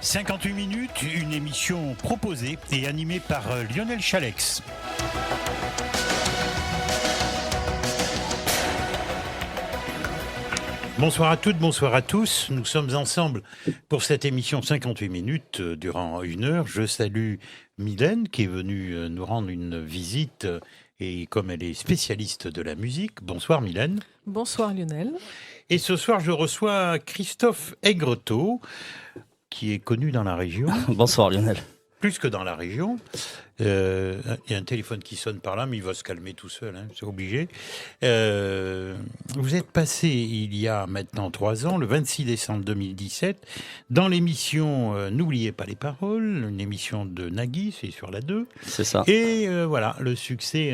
58 minutes, une émission proposée et animée par Lionel Chalex. Bonsoir à toutes, bonsoir à tous. Nous sommes ensemble pour cette émission 58 minutes durant une heure. Je salue Mylène qui est venue nous rendre une visite et comme elle est spécialiste de la musique. Bonsoir Mylène. Bonsoir Lionel. Et ce soir, je reçois Christophe Aigretot, qui est connu dans la région. Bonsoir Lionel. Plus que dans la région. Il y a un téléphone qui sonne par là, mais il va se calmer tout seul, hein, c'est obligé. Vous êtes passé il y a maintenant 3 ans, le 26 décembre 2017, dans l'émission N'oubliez pas les paroles, une émission de Nagui, c'est sur la 2. C'est ça. Et voilà, le succès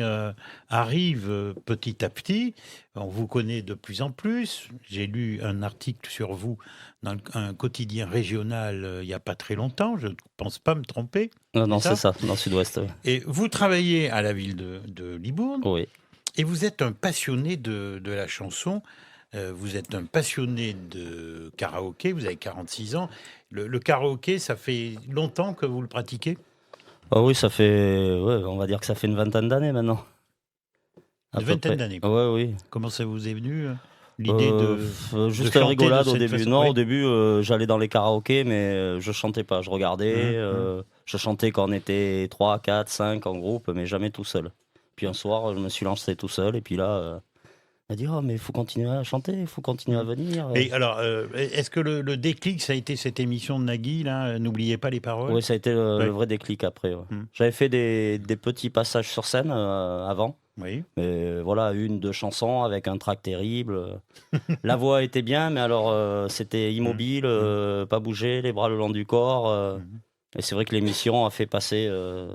arrive petit à petit. On vous connaît de plus en plus. J'ai lu un article sur vous dans un quotidien régional il n'y a pas très longtemps, je ne pense pas me tromper. Non, c'est ça, dans le sud-ouest. Oui. Et vous travaillez à la ville de Libourne, Oui. et vous êtes un passionné de la chanson, vous êtes un passionné de karaoké, vous avez 46 ans. Le karaoké, ça fait longtemps que vous le pratiquez ? Oh oui, ça fait, on va dire que ça fait une vingtaine d'années maintenant. Une vingtaine d'années. Oui. Comment ça vous est venu l'idée juste de chanter rigolade de au cette début. façon, Non, oui. au début, j'allais dans les karaokés, mais je chantais pas. Je regardais, je chantais quand on était 3, 4, 5 en groupe, mais jamais tout seul. Puis un soir, je me suis lancé tout seul, et puis là, on m'a dit, oh, mais il faut continuer à chanter, il faut continuer à venir. Et alors, est-ce que le déclic, ça a été cette émission de Nagui, là, N'oubliez pas les paroles ? Oui, ça a été le vrai déclic après. Ouais. J'avais fait des petits passages sur scène avant. Oui. Mais voilà, 1-2 chansons avec un track terrible. La voix était bien, mais alors c'était immobile, pas bouger, les bras le long du corps. Et c'est vrai que l'émission a fait passer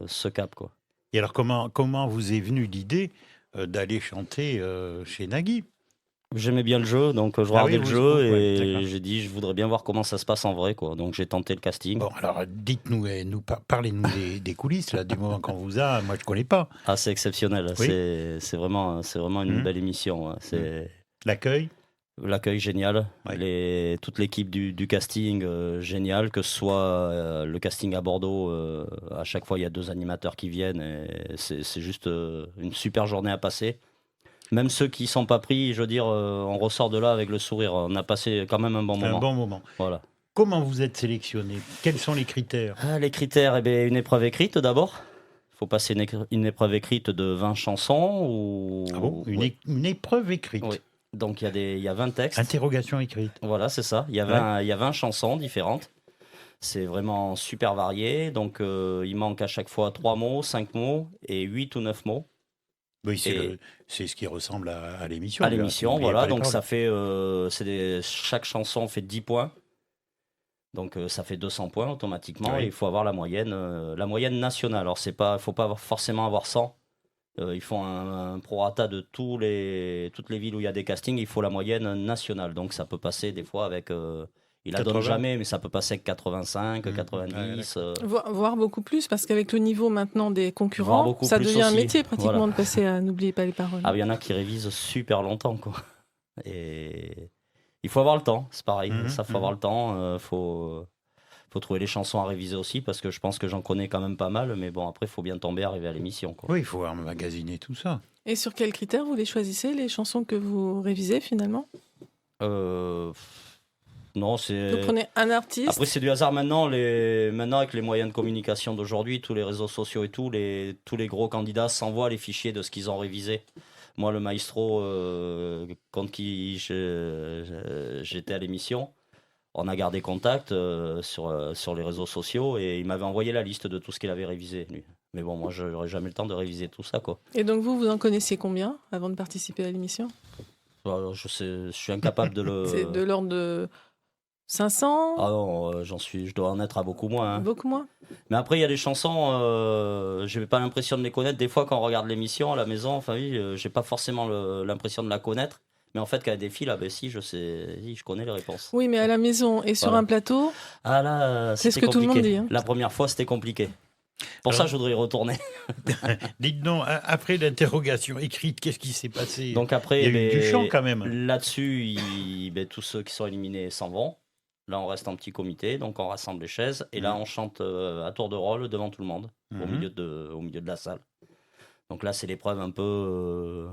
ce cap, quoi. Et alors, comment vous est venue l'idée d'aller chanter chez Nagui ? J'aimais bien le jeu, donc je regardais le jeu ouais, et j'ai dit je voudrais bien voir comment ça se passe en vrai, quoi. Donc j'ai tenté le casting. Bon, alors dites-nous, parlez-nous des coulisses, là, du moment qu'on vous a. Moi, je ne connais pas. Ah, c'est exceptionnel. Oui. C'est vraiment une belle émission. Ouais. C'est L'accueil ? L'accueil génial, Ouais. toute l'équipe du casting génial, que ce soit le casting à Bordeaux, à chaque fois il y a 2 animateurs qui viennent et c'est juste une super journée à passer. Même ceux qui ne sont pas pris, je veux dire, on ressort de là avec le sourire, on a passé quand même un bon moment. Un bon moment. Voilà. Comment vous êtes sélectionné ? Quels sont les critères ? Les critères, une épreuve écrite d'abord. Il faut passer une épreuve écrite de 20 chansons. Ou... Ah bon ? Oui. Une épreuve écrite. Oui. Donc il y a 20 textes. Interrogation écrite. Voilà, c'est ça. Il y a 20 chansons différentes. C'est vraiment super varié. Donc il manque à chaque fois 3 mots, 5 mots et 8 ou 9 mots. Oui, c'est ce qui ressemble à l'émission. À l'émission, voilà. Donc ça paroles. fait chaque chanson fait 10 points. Donc ça fait 200 points automatiquement. Oui. Et il faut avoir la moyenne nationale. Alors faut pas forcément avoir 100. Ils font un prorata de toutes les villes où il y a des castings. Il faut la moyenne nationale. Donc ça peut passer des fois avec... il la donne 80. jamais, mais ça peut passer avec 85, 90. Voire beaucoup plus, parce qu'avec le niveau maintenant des concurrents, ça devient un métier pratiquement de passer à N'oubliez pas les paroles. Ah, il y en a qui révisent super longtemps, quoi. Et il faut avoir le temps, c'est pareil. Ça, faut avoir le temps. Faut trouver les chansons à réviser aussi, parce que je pense que j'en connais quand même pas mal. Mais bon, après, il faut bien tomber, arriver à l'émission, quoi. Oui, il faut emmagasiner tout ça. Et sur quels critères vous les choisissez, les chansons que vous révisez finalement ? Non, c'est... Vous prenez un artiste. Après, c'est du hasard maintenant. Maintenant, avec les moyens de communication d'aujourd'hui, tous les réseaux sociaux et tous les gros candidats s'envoient les fichiers de ce qu'ils ont révisé. Moi, le maestro, contre qui j'étais à l'émission, on a gardé contact sur les réseaux sociaux et il m'avait envoyé la liste de tout ce qu'il avait révisé, lui. Mais bon, moi, je n'aurais jamais le temps de réviser tout ça, quoi. Et donc, vous en connaissiez combien avant de participer à l'émission ? Je suis incapable de le... C'est de l'ordre de 500 ? Ah non, je dois en être à beaucoup moins. Hein. Beaucoup moins ? Mais après, il y a des chansons, je n'ai pas l'impression de les connaître. Des fois, quand on regarde l'émission à la maison, enfin oui, j'ai pas forcément l'impression de la connaître. Mais en fait, quand il y a des filles, là, si, je connais les réponses. Oui, mais à la maison et sur un plateau, ah là, c'est ce que compliqué. tout le monde dit. Hein. La première fois, c'était compliqué. Pour ça, je voudrais y retourner. Dites donc, après l'interrogation écrite, qu'est-ce qui s'est passé ? Donc après, il y a eu du chant quand même. Là-dessus, tous ceux qui sont éliminés s'en vont. Là, on reste en petit comité, donc on rassemble les chaises. Et là, on chante à tour de rôle devant tout le monde, au milieu de la salle. Donc là, c'est l'épreuve un peu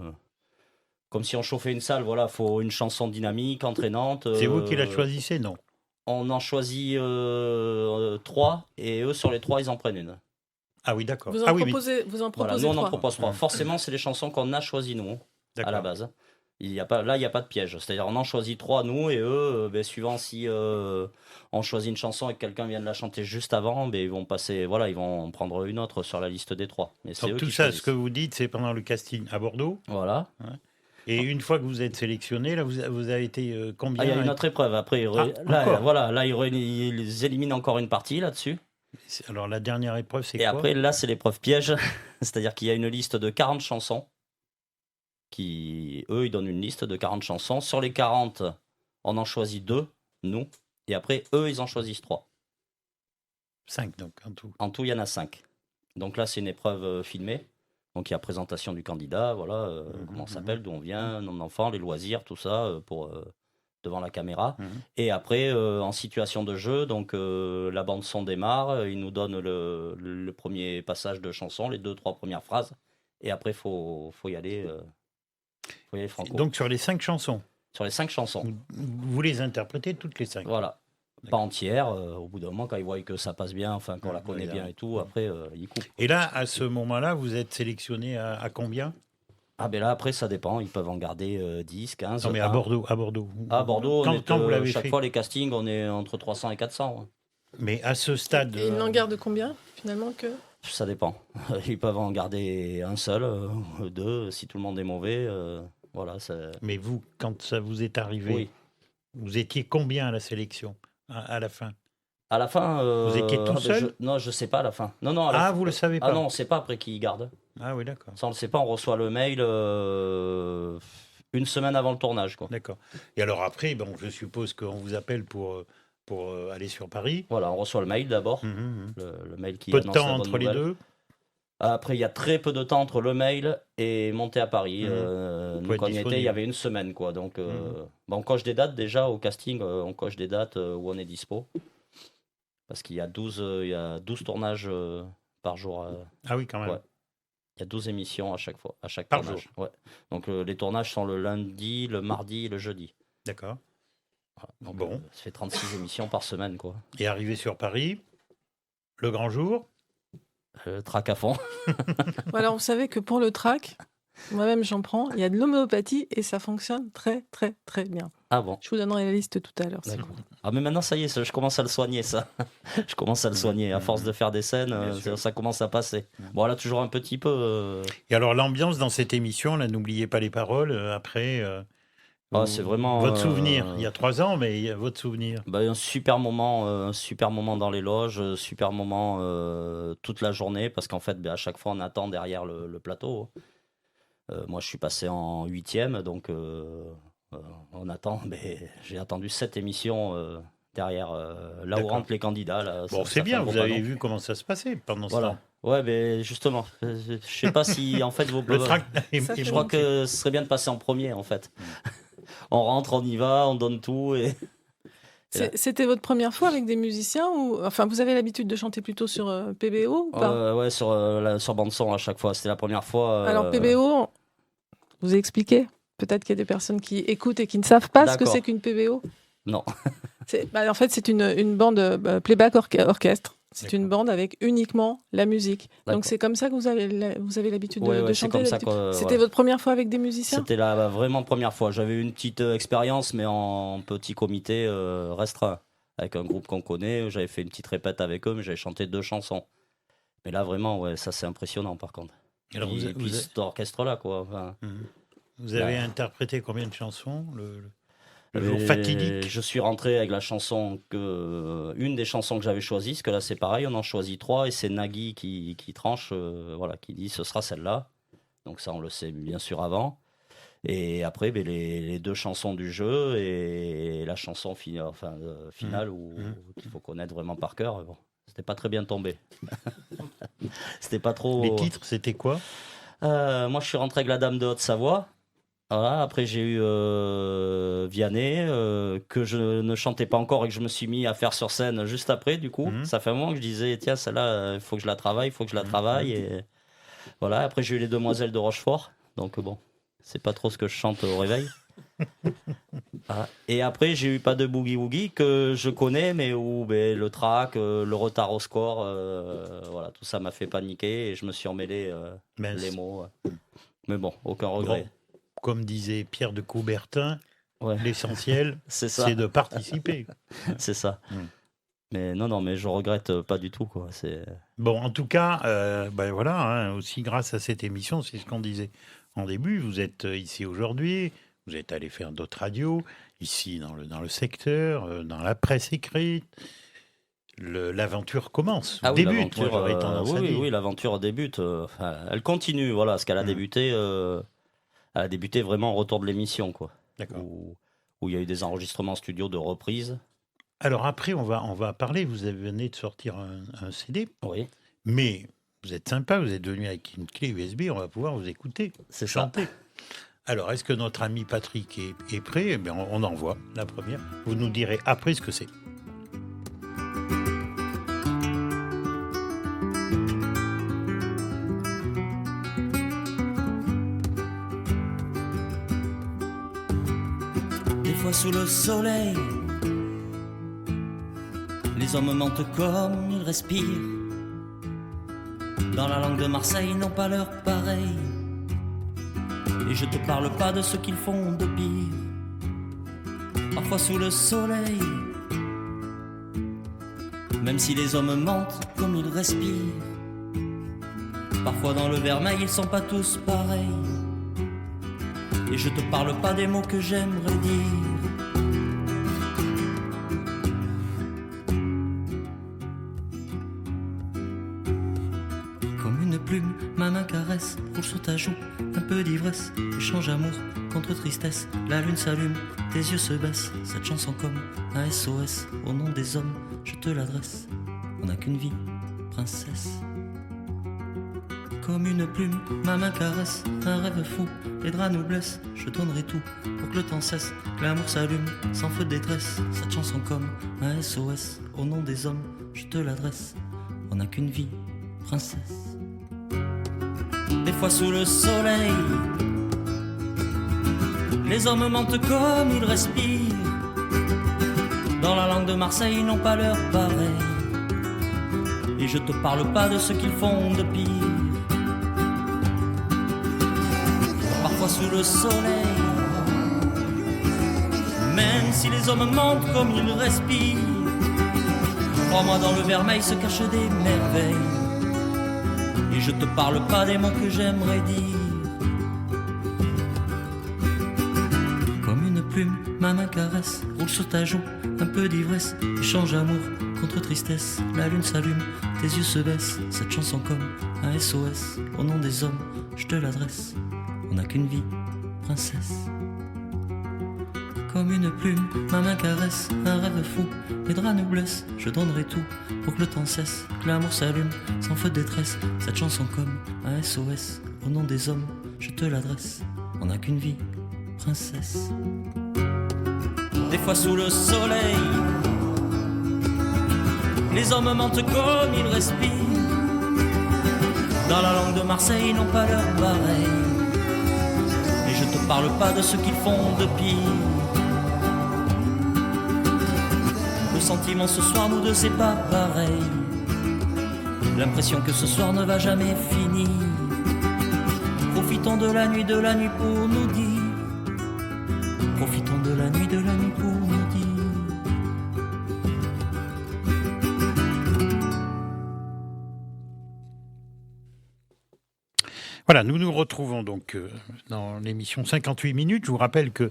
comme si on chauffait une salle. Voilà, il faut une chanson dynamique, entraînante. C'est vous qui la choisissez, non? On en choisit 3 et eux, sur les 3, ils en prennent une. Ah oui, d'accord. Vous en proposez, vous en proposez voilà, nous, on 3. en propose 3. Forcément, c'est les chansons qu'on a choisies, nous, à la base. Il y a pas de piège. C'est-à-dire, on en choisit 3, nous, et eux, suivant si on choisit une chanson et que quelqu'un vient de la chanter juste avant, ils vont passer, voilà, ils vont prendre une autre sur la liste des 3. Mais donc tout ça, ce que vous dites, c'est pendant le casting à Bordeaux. Voilà. Ouais. Et une fois que vous êtes sélectionné, là, vous avez été combien? Il y a une autre épreuve. Après, là, ils éliminent encore une partie là-dessus. Alors, la dernière épreuve, c'est quoi? Et après, là, c'est l'épreuve piège. C'est-à-dire qu'il y a une liste de 40 chansons. Eux, ils donnent une liste de 40 chansons. Sur les 40, on en choisit 2, nous. Et après, eux, ils en choisissent 3. 5, donc, en tout. En tout, il y en a 5. Donc là, c'est une épreuve filmée. Donc il y a présentation du candidat, voilà, comment on s'appelle, d'où on vient, nom d'enfant, les loisirs, tout ça, devant la caméra. Et après, en situation de jeu, donc la bande-son démarre, il nous donne le premier passage de chanson, les 2-3 premières phrases. Et après, faut y aller franco. Donc sur les 5 chansons? Sur les 5 chansons. Vous les interprétez toutes les 5? Voilà. Pas entière, au bout d'un moment, quand ils voient que ça passe bien, enfin qu'on la connaît bien et tout, après, ils coupent. Et là, à ce moment-là, vous êtes sélectionné à combien? Ah ben là, après, ça dépend. Ils peuvent en garder 10, 15. Non, mais à Bordeaux. À Bordeaux, quand vous l'avez chaque fait fois, les castings, on est entre 300 et 400. Mais à ce stade... Et ils n'en gardent combien, finalement, que... Ça dépend. Ils peuvent en garder un seul, 2, si tout le monde est mauvais. Voilà, mais vous, quand ça vous est arrivé, oui. Vous étiez combien à la sélection, à la fin? À la fin... vous étiez tout seul? Non, je ne sais pas à la fin. Non, à la fin. Vous ne le savez pas? Ah non, on ne sait pas après qui ils gardent. Ah oui, d'accord. Ça, on ne le sait pas. On reçoit le mail une semaine avant le tournage, quoi. D'accord. Et alors après, je suppose qu'on vous appelle pour aller sur Paris. Voilà, on reçoit le mail d'abord. Le mail qui peu de annonce temps la bonne entre les nouvelle. deux? Après, il y a très peu de temps entre le mail et monter à Paris. Nous, quand on y était, il y avait une semaine, quoi. Donc, on coche des dates déjà au casting. On coche des dates où on est dispo. Parce qu'il y a 12 tournages par jour. Ah oui, quand même. Ouais. Il y a 12 émissions à chaque fois, à chaque par tournage. jour. Ouais. Donc, les tournages sont le lundi, le mardi et le jeudi. D'accord. Voilà. Donc, ça fait 36 émissions par semaine, quoi. Et arrivé sur Paris, le grand jour? Trac à fond. Voilà, vous savez que pour le trac, moi-même j'en prends, il y a de l'homéopathie et ça fonctionne très très très bien. Ah bon? Je vous donnerai la liste tout à l'heure. D'accord. Ah mais maintenant ça y est, je commence à le soigner ça. Je commence à le soigner. À force de faire des scènes, ça commence à passer. Bon là toujours un petit peu. Et alors l'ambiance dans cette émission, là, n'oubliez pas les paroles après. C'est vraiment votre souvenir. Il y a 3 ans, mais il y a votre souvenir. Un super moment dans les loges, super moment toute la journée parce qu'en fait, à chaque fois on attend derrière le plateau. Moi, je suis passé en 8e, donc on attend. Mais j'ai attendu 7 émissions derrière là où rentrent les candidats. Là, c'est bien. Vous avez vu comment ça se passait pendant ce temps. Ouais, mais justement, je sais pas si en fait vos je crois que ce serait bien de passer en premier en fait. On rentre, on y va, on donne tout. C'était votre première fois avec des musiciens ou enfin vous avez l'habitude de chanter plutôt sur PBO ou pas? Ouais, sur bande son à chaque fois. C'était la première fois. Alors PBO, vous expliquez. Peut-être qu'il y a des personnes qui écoutent et qui ne savent pas ce que c'est qu'une PBO. Non. En fait, c'est une bande playback orchestre. C'est une bande avec uniquement la musique. D'accord. Donc c'est comme ça que vous avez l'habitude de chanter. C'était votre première fois avec des musiciens? C'était la vraiment première fois. J'avais eu une petite expérience, mais en petit comité restreint, avec un groupe qu'on connaît. J'avais fait une petite répète avec eux, mais j'avais chanté 2 chansons. Mais là, vraiment, ça c'est impressionnant par contre. Alors puis cet orchestre-là, quoi. Enfin, vous avez interprété combien de chansons le jour fatidique? Je suis rentré avec la chanson une des chansons que j'avais choisies, parce que là c'est pareil, on en choisit 3 et c'est Nagui qui tranche, qui dit ce sera celle-là. Donc ça on le sait bien sûr avant. Et après les 2 chansons du jeu et la chanson finale qu'il faut connaître vraiment par cœur. Bon, c'était pas très bien tombé. C'était pas trop. Les titres c'était quoi? Moi je suis rentré avec La Dame de Haute-Savoie. Voilà, après j'ai eu Vianney, que je ne chantais pas encore et que je me suis mis à faire sur scène juste après, du coup. Ça fait un moment que je disais, tiens, celle-là, il faut que je la travaille, Et voilà, après j'ai eu les Demoiselles de Rochefort, donc bon, c'est pas trop ce que je chante au réveil. Voilà. Et après j'ai eu Pas de Boogie Woogie, que je connais, mais où le track, le retard au score, voilà, tout ça m'a fait paniquer et je me suis emmêlé les mots. Mais bon, aucun regret. Bon. Comme disait Pierre de Coubertin, l'essentiel, c'est de participer. C'est ça. Mais non, mais je regrette pas du tout, quoi. Bon, en tout cas, voilà, aussi grâce à cette émission, c'est ce qu'on disait en début. Vous êtes ici aujourd'hui, vous êtes allé faire d'autres radios, ici dans le secteur, dans la presse écrite. L'aventure commence, débute. Oui, l'aventure débute. Elle continue, voilà, parce qu'elle a débuté. Elle a débuté vraiment au retour de l'émission, quoi. D'accord. Où il y a eu des enregistrements studio de reprises. Alors après, on va parler. Vous venez de sortir un CD. Oui. Mais vous êtes sympa, vous êtes venu avec une clé USB, on va pouvoir vous écouter. C'est chanter. Ça. Alors, est-ce que notre ami Patrick est prêt ? Eh bien, on envoie la première. Vous nous direz après ce que c'est. Sous le soleil, les hommes mentent comme ils respirent. Dans la langue de Marseille, ils n'ont pas leur pareil. Et je te parle pas de ce qu'ils font de pire. Parfois sous le soleil, même si les hommes mentent comme ils respirent. Parfois dans le vermeil, ils sont pas tous pareils. Et je te parle pas des mots que j'aimerais dire. Comme une plume, ma main caresse, roule sur ta joue, un peu d'ivresse, échange amour contre tristesse. La lune s'allume, tes yeux se baissent, cette chanson comme un SOS. Au nom des hommes, je te l'adresse, on n'a qu'une vie, princesse. Comme une plume, ma main caresse, un rêve fou, les draps nous blessent, je donnerai tout pour que le temps cesse, que l'amour s'allume, sans feu de détresse, cette chanson comme un SOS, au nom des hommes, je te l'adresse, on n'a qu'une vie, princesse. Des fois sous le soleil, les hommes mentent comme ils respirent, dans la langue de Marseille, ils n'ont pas leur pareil, et je te parle pas de ce qu'ils font de pire. Sous le soleil, même si les hommes mentent comme ils respirent, crois-moi dans le vermeil se cachent des merveilles, et je te parle pas des mots que j'aimerais dire. Comme une plume, ma main caresse, roule sur ta joue, un peu d'ivresse, échange amour contre tristesse. La lune s'allume, tes yeux se baissent, cette chanson comme un SOS, au nom des hommes, je te l'adresse. On n'a qu'une vie, princesse. Comme une plume, ma main caresse, un rêve fou, les draps nous blessent, je donnerai tout pour que le temps cesse, que l'amour s'allume, sans feu de détresse, cette chanson comme un SOS, au nom des hommes, je te l'adresse, on n'a qu'une vie, princesse. Des fois sous le soleil, les hommes mentent comme ils respirent, dans la langue de Marseille, ils n'ont pas leur pareil. Je te parle pas de ce qu'ils font de pire. Le sentiment ce soir, nous deux, c'est pas pareil. L'impression que ce soir ne va jamais finir. Profitons de la nuit pour nous dire. Profitons de la nuit pour nous dire. Voilà, nous nous retrouvons donc dans l'émission 58 minutes. Je vous rappelle que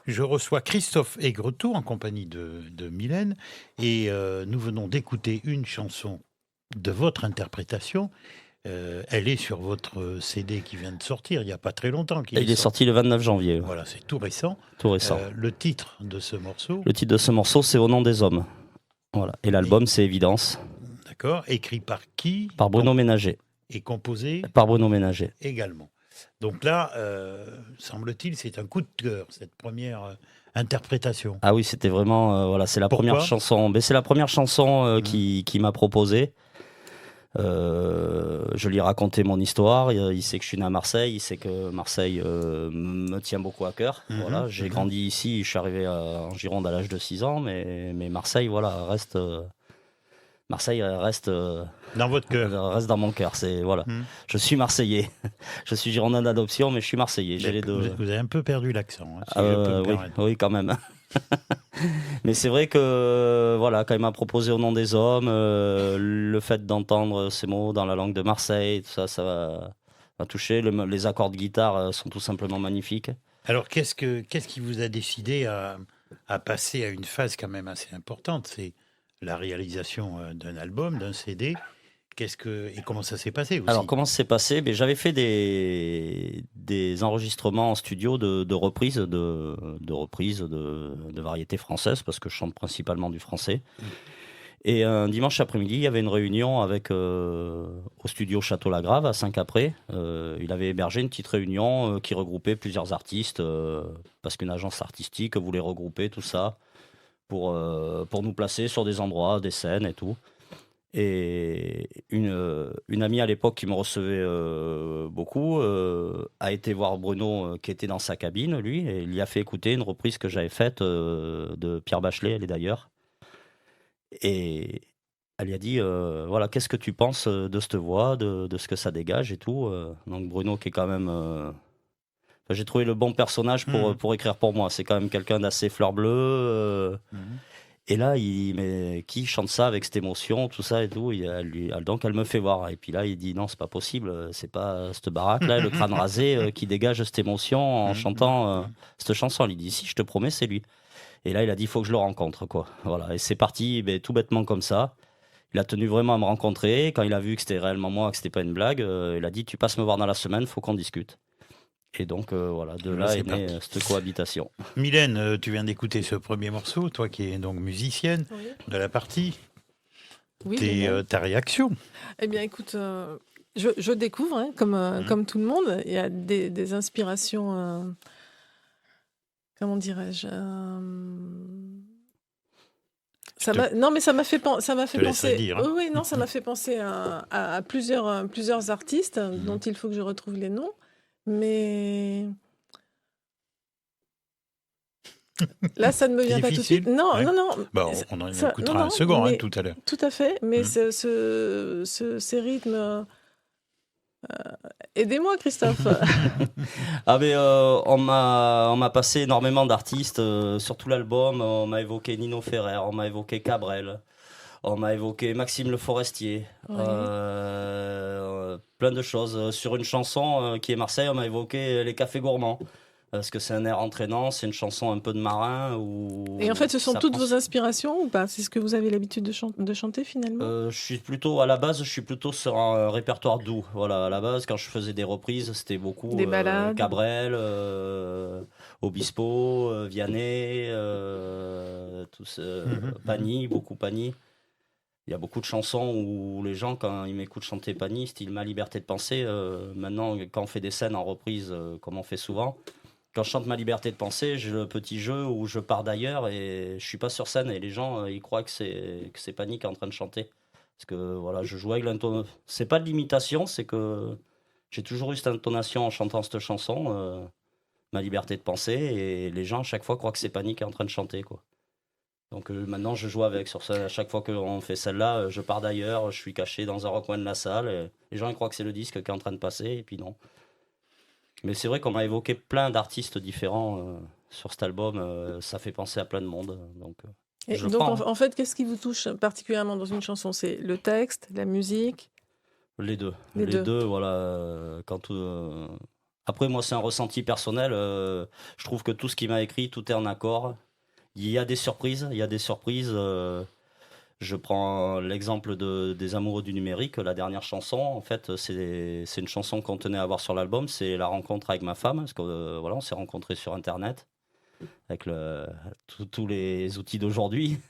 je reçois Christophe Aigretot en compagnie de Mylène et nous venons d'écouter une chanson de votre interprétation. Elle est sur votre CD qui vient de sortir il n'y a pas très longtemps. Il est sorti le 29 janvier. Voilà, c'est tout récent. Tout récent. Le titre de ce morceau ? Le titre de ce morceau, c'est Au nom des hommes. Voilà. Et l'album, c'est Évidence. D'accord. Écrit par qui ? Par Bruno Ménager. Et composé par Bruno Ménager également. Donc là, semble-t-il, c'est un coup de cœur, cette première interprétation. Ah oui, c'était vraiment... voilà, c'est la Pourquoi première chanson. Mais c'est la première chanson qui m'a proposé. Je lui ai raconté mon histoire. Il sait que je suis né à Marseille. Il sait que Marseille me tient beaucoup à cœur. Voilà, j'ai grandi ici. Je suis arrivé en Gironde à l'âge de 6 ans. Mais Marseille, voilà, reste... Marseille reste dans votre cœur, reste dans mon cœur. C'est voilà, je suis Marseillais. Je suis Girondin d'adoption, mais je suis Marseillais. J'ai les deux. Vous avez un peu perdu l'accent. Hein, si je peux me permettre. Oui, quand même. Mais c'est vrai que voilà, quand il m'a proposé Au nom des hommes, le fait d'entendre ces mots dans la langue de Marseille, tout ça, ça m'a touché. Les accords de guitare sont tout simplement magnifiques. Alors, qu'est-ce qui vous a décidé à passer à une phase quand même assez importante? C'est la réalisation d'un album, d'un CD. Et comment ça s'est passé aussi? Alors, comment ça s'est passé? J'avais fait des enregistrements en studio de reprises de variétés françaises, parce que je chante principalement du français. Et un dimanche après-midi, il y avait une réunion au studio Château-Lagrave, à Saint-Capré. Il avait hébergé une petite réunion qui regroupait plusieurs artistes, parce qu'une agence artistique voulait regrouper tout ça pour nous placer sur des endroits, des scènes et tout. Et une amie à l'époque qui me recevait beaucoup a été voir Bruno qui était dans sa cabine, lui, et il lui a fait écouter une reprise que j'avais faite de Pierre Bachelet, elle est d'ailleurs. Et elle lui a dit, voilà, qu'est-ce que tu penses de cette voix, de ce que ça dégage et tout. Donc Bruno qui est quand même... j'ai trouvé le bon personnage pour écrire pour moi. C'est quand même quelqu'un d'assez fleur bleue. Et là, mais qui chante ça avec cette émotion, tout ça et tout. Donc elle me fait voir. Et puis là, il dit non, c'est pas possible. C'est pas cette baraque-là, le crâne rasé, qui dégage cette émotion en chantant cette chanson. Il dit si, je te promets, c'est lui. Et là, il a dit il faut que je le rencontre, quoi. Voilà. Et c'est parti, tout bêtement comme ça. Il a tenu vraiment à me rencontrer. Quand il a vu que c'était réellement moi, que c'était pas une blague, il a dit tu passes me voir dans la semaine, faut qu'on discute. Et donc voilà, de là est née cette cohabitation. Mylène, tu viens d'écouter ce premier morceau, toi qui es donc musicienne de la partie. Oui, ta réaction? Eh bien, écoute, je découvre, hein, comme tout le monde. Il y a des inspirations, comment dirais-je, non, mais ça m'a fait penser. Dire, hein. Oui, non, ça m'a fait penser à plusieurs artistes dont il faut que je retrouve les noms. Mais là, ça ne me vient pas tout de suite. Non. Bah, on en écoutera un second tout à l'heure. Tout à fait, mais ces rythmes... aidez-moi, Christophe. On m'a passé énormément d'artistes sur tout l'album. On m'a évoqué Nino Ferrer, on m'a évoqué Cabrel, on m'a évoqué Maxime Le Forestier. Plein de choses. Sur une chanson qui est Marseille, on m'a évoqué les Cafés Gourmands. Parce que c'est un air entraînant, c'est une chanson un peu de marin. Et en fait, ce sont toutes vos inspirations ou pas? C'est ce que vous avez l'habitude de chanter finalement? À la base, je suis plutôt sur un répertoire doux. Voilà, à la base, quand je faisais des reprises, c'était beaucoup des ballades. Cabrel, Obispo, Vianney, Pagny, beaucoup Pagny. Il y a beaucoup de chansons où les gens, quand ils m'écoutent chanter Pagny, style Ma liberté de penser, maintenant, quand on fait des scènes en reprise, comme on fait souvent, quand je chante Ma liberté de penser, j'ai le petit jeu où je pars d'ailleurs et je suis pas sur scène et les gens, ils croient que c'est Pagny qui est en train de chanter. Parce que voilà, je joue avec l'intonation. C'est pas de l'imitation, c'est que j'ai toujours eu cette intonation en chantant cette chanson, Ma liberté de penser, et les gens, à chaque fois, croient que c'est Pagny qui est en train de chanter, quoi. Donc maintenant, je joue avec sur ça. À chaque fois qu'on fait celle-là, je pars d'ailleurs, je suis caché dans un recoin de la salle. Et les gens ils croient que c'est le disque qui est en train de passer, et puis non. Mais c'est vrai qu'on m'a évoqué plein d'artistes différents sur cet album. Ça fait penser à plein de monde. Donc, en fait, qu'est-ce qui vous touche particulièrement dans une chanson? C'est le texte, la musique? Les deux. Les deux, voilà. Après, moi, c'est un ressenti personnel. Je trouve que tout ce qu'il m'a écrit, tout est en accord. Il y a des surprises. Je prends l'exemple des Amoureux du numérique, la dernière chanson. En fait, c'est une chanson qu'on tenait à avoir sur l'album. C'est la rencontre avec ma femme, parce que voilà, on s'est rencontrés sur Internet avec tous les outils d'aujourd'hui.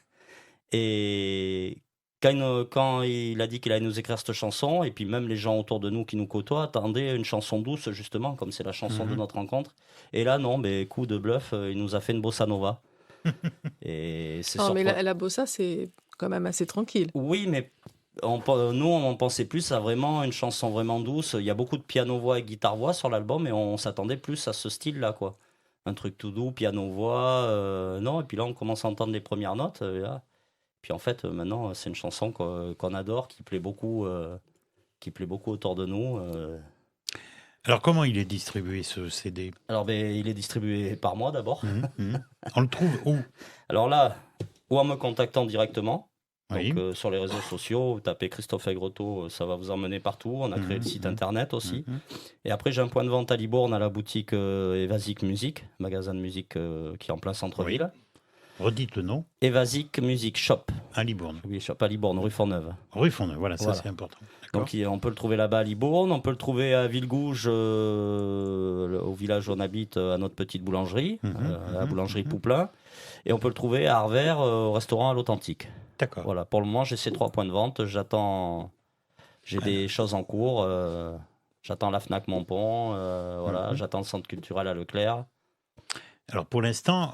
Et quand il a dit qu'il allait nous écrire cette chanson, et puis même les gens autour de nous qui nous côtoient attendaient une chanson douce, justement, comme c'est la chanson de notre rencontre. Et là, non, coup de bluff, il nous a fait une bossa nova. Et c'est Non, mais surprenant. la bossa, c'est quand même assez tranquille. Oui, mais nous, on pensait plus à vraiment une chanson vraiment douce. Il y a beaucoup de piano-voix et guitare-voix sur l'album, et on s'attendait plus à ce style-là, quoi. Un truc tout doux, piano-voix. Non, et puis là, on commence à entendre les premières notes. Là. Puis en fait, maintenant, c'est une chanson qu'on adore, qui plaît beaucoup autour de nous. Alors, comment il est distribué, ce CD? Alors, il est distribué par moi d'abord. On le trouve où? Alors là, ou en me contactant directement. Oui. Donc, sur les réseaux sociaux, vous tapez Christophe Aigretot, ça va vous emmener partout. On a créé le site internet aussi. Et après, j'ai un point de vente à Libourne, à la boutique Evasic Music, magasin de musique qui est en plein centre-ville. Redites le nom. Evasic Music Shop. À Libourne. Oui, shop à Libourne, rue Fontneuve. Rue Fontneuve, voilà, ça Voilà. c'est important. D'accord. Donc on peut le trouver là-bas à Libourne, on peut le trouver à Villegouge, au village où on habite, à notre petite boulangerie, la boulangerie Pouplin. Et on peut le trouver à Arvers, au restaurant à l'Authentique. D'accord. Voilà, pour le moment, j'ai ces 3 points de vente. J'ai des choses en cours. J'attends la Fnac Montpont. J'attends le centre culturel à Leclerc. Alors pour l'instant,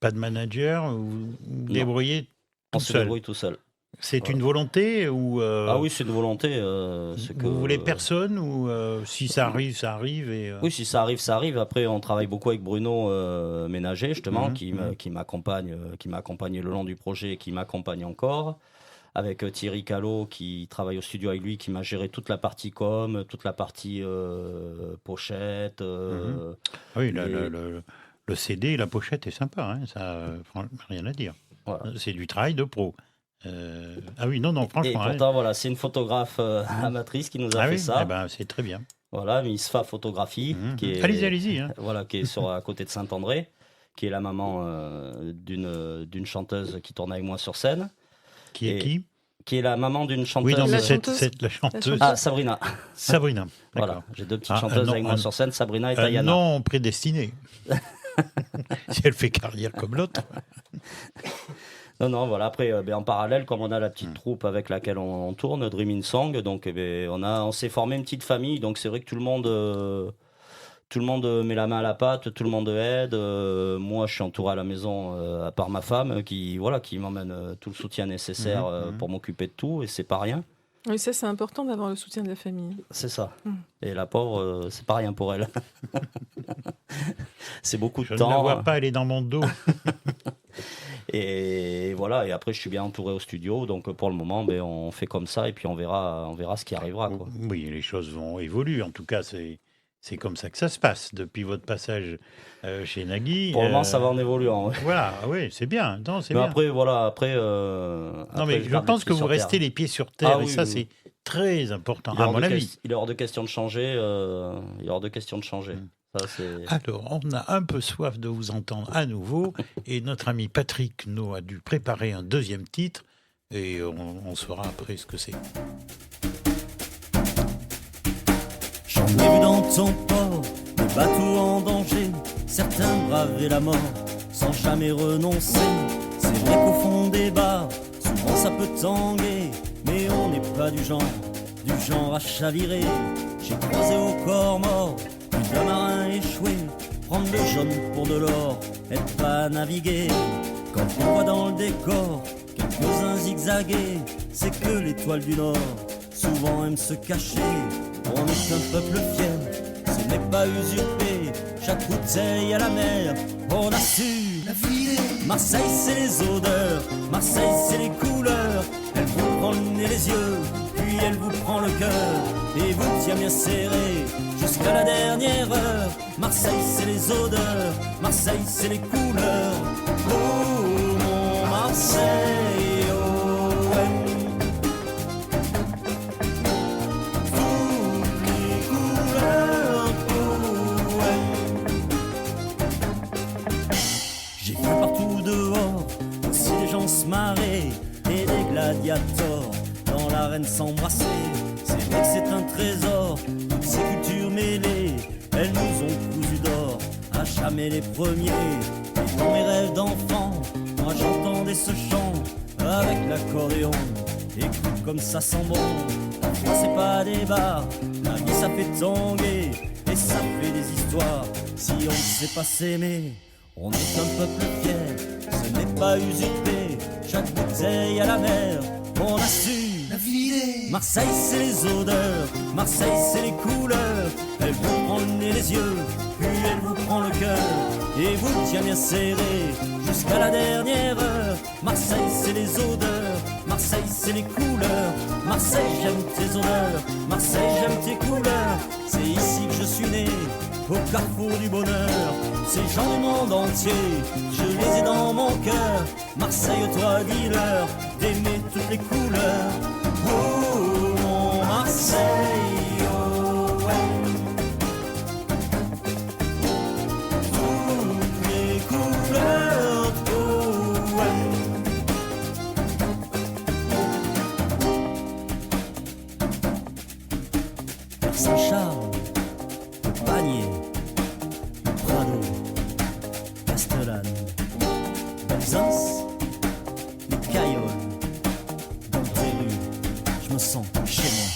pas de manager, vous débrouillez On tout se seul. débrouille tout seul. C'est une volonté ou Ah oui, c'est une volonté. C'est que, vous voulez personne ou si ça arrive, ça arrive et Oui, si ça arrive, ça arrive. Après, on travaille beaucoup avec Bruno Ménager, justement, qui m'accompagne le long du projet et qui m'accompagne encore. Avec Thierry Callot, qui travaille au studio avec lui, qui m'a géré toute la partie com, toute la partie pochette. oui, le CD, la pochette est sympa, hein, ça, rien à dire. Voilà. C'est du travail de pro. Ah oui, non, Et franchement. pourtant, voilà, c'est une photographe amatrice qui nous a Ah fait oui, ça. eh ben, c'est très bien. Voilà, Misfa Photographie. Qui est, Allez-y. Hein. Voilà, qui est à côté de Saint-André, qui est la maman d'une chanteuse qui tourne avec moi sur scène. Qui est qui? Qui est la maman d'une chanteuse. Oui, non, mais La c'est chanteuse. la chanteuse. Ah, Sabrina. Sabrina. Voilà, D'accord. j'ai 2 petites chanteuses avec moi sur scène, Sabrina et Tayana. Non prédestiné. Si elle fait carrière comme l'autre. Non, voilà. Après, en parallèle, comme on a la petite troupe avec laquelle on tourne, Dream in Song, donc on s'est formé une petite famille. Donc c'est vrai que tout le monde met la main à la pâte, tout le monde aide. Moi, je suis entouré à la maison, à part ma femme, qui m'emmène tout le soutien nécessaire pour m'occuper de tout, et c'est pas rien. Oui, ça, c'est important d'avoir le soutien de la famille. C'est ça. Et la pauvre, c'est pas rien pour elle. C'est beaucoup de Je temps. ne la vois pas, elle est dans mon dos. Et voilà, et après je suis bien entouré au studio, donc pour le moment on fait comme ça et puis on verra ce qui arrivera, quoi. Oui, les choses vont évoluer, en tout cas c'est comme ça que ça se passe depuis votre passage chez Nagui. Pour le moment ça va en évoluant. Ouais. Voilà, oui, c'est bien. Non, c'est Mais bien. après Non, mais je pense que vous restez les pieds sur terre, et ça c'est très important, à mon avis. Il est hors de question de changer. Ça, Alors, on a un peu soif de vous entendre à nouveau, et notre ami Patrick nous a dû préparer un deuxième titre, et on saura après ce que c'est. J'en ai vu dans ton port des bateaux en danger, certains bravaient la mort sans jamais renoncer. C'est vrai qu'au fond des bars, souvent ça peut tanguer, mais on n'est pas du genre à chavirer. J'ai croisé au corps mort un marin échoué, prendre le jaune pour de l'or, être pas naviguer. Quand on voit dans le décor quelques-uns zigzaguer, c'est que l'étoile du Nord souvent aime se cacher. On est un peuple fier, ce n'est pas usurpé, chaque bouteille à la mer, on a su la filer. Marseille c'est les odeurs, Marseille c'est les couleurs, elle vous prend le nez, les yeux, puis elle vous prend le cœur, et vous tient bien serré jusqu'à la dernière heure. Marseille c'est les odeurs, Marseille c'est les couleurs. Oh mon Marseille, oh ouais. Toutes les couleurs, oh ouais. J'ai vu partout dehors aussi des gens se marrer et des gladiators dans l'arène s'embrasser. C'est vrai que c'est un trésor, toutes ces cultures mêlées, elles nous ont cousu d'or, à jamais les premiers. Et dans mes rêves d'enfant, moi j'entendais ce chant, avec l'accordéon. Écoute comme ça sent bon. Parfois c'est pas des bars, la vie ça fait tanguer et ça fait des histoires. Si on ne sait pas s'aimer, on est un peuple fier. Ce n'est pas usurpé, chaque bouteille à la mer. On a su la vider. Marseille c'est les odeurs, Marseille c'est les couleurs. Elle vous prend le nez, les yeux, puis elle vous prend le cœur et vous tient bien serré jusqu'à la dernière heure. Marseille c'est les odeurs, Marseille c'est les couleurs. Marseille j'aime tes odeurs, Marseille j'aime tes couleurs. C'est ici que je suis né, au carrefour du bonheur. Ces gens du monde entier, je les ai dans mon cœur. Marseille, toi dis-leur d'aimer toutes les couleurs. Oh mon Marseille, oh ouais. Toutes les couleurs, oh ouais. Saint-Charles, le Panier, le Prado, Castellane, Belzance, les Cailloles. Dans tes rues, je me sens chez moi.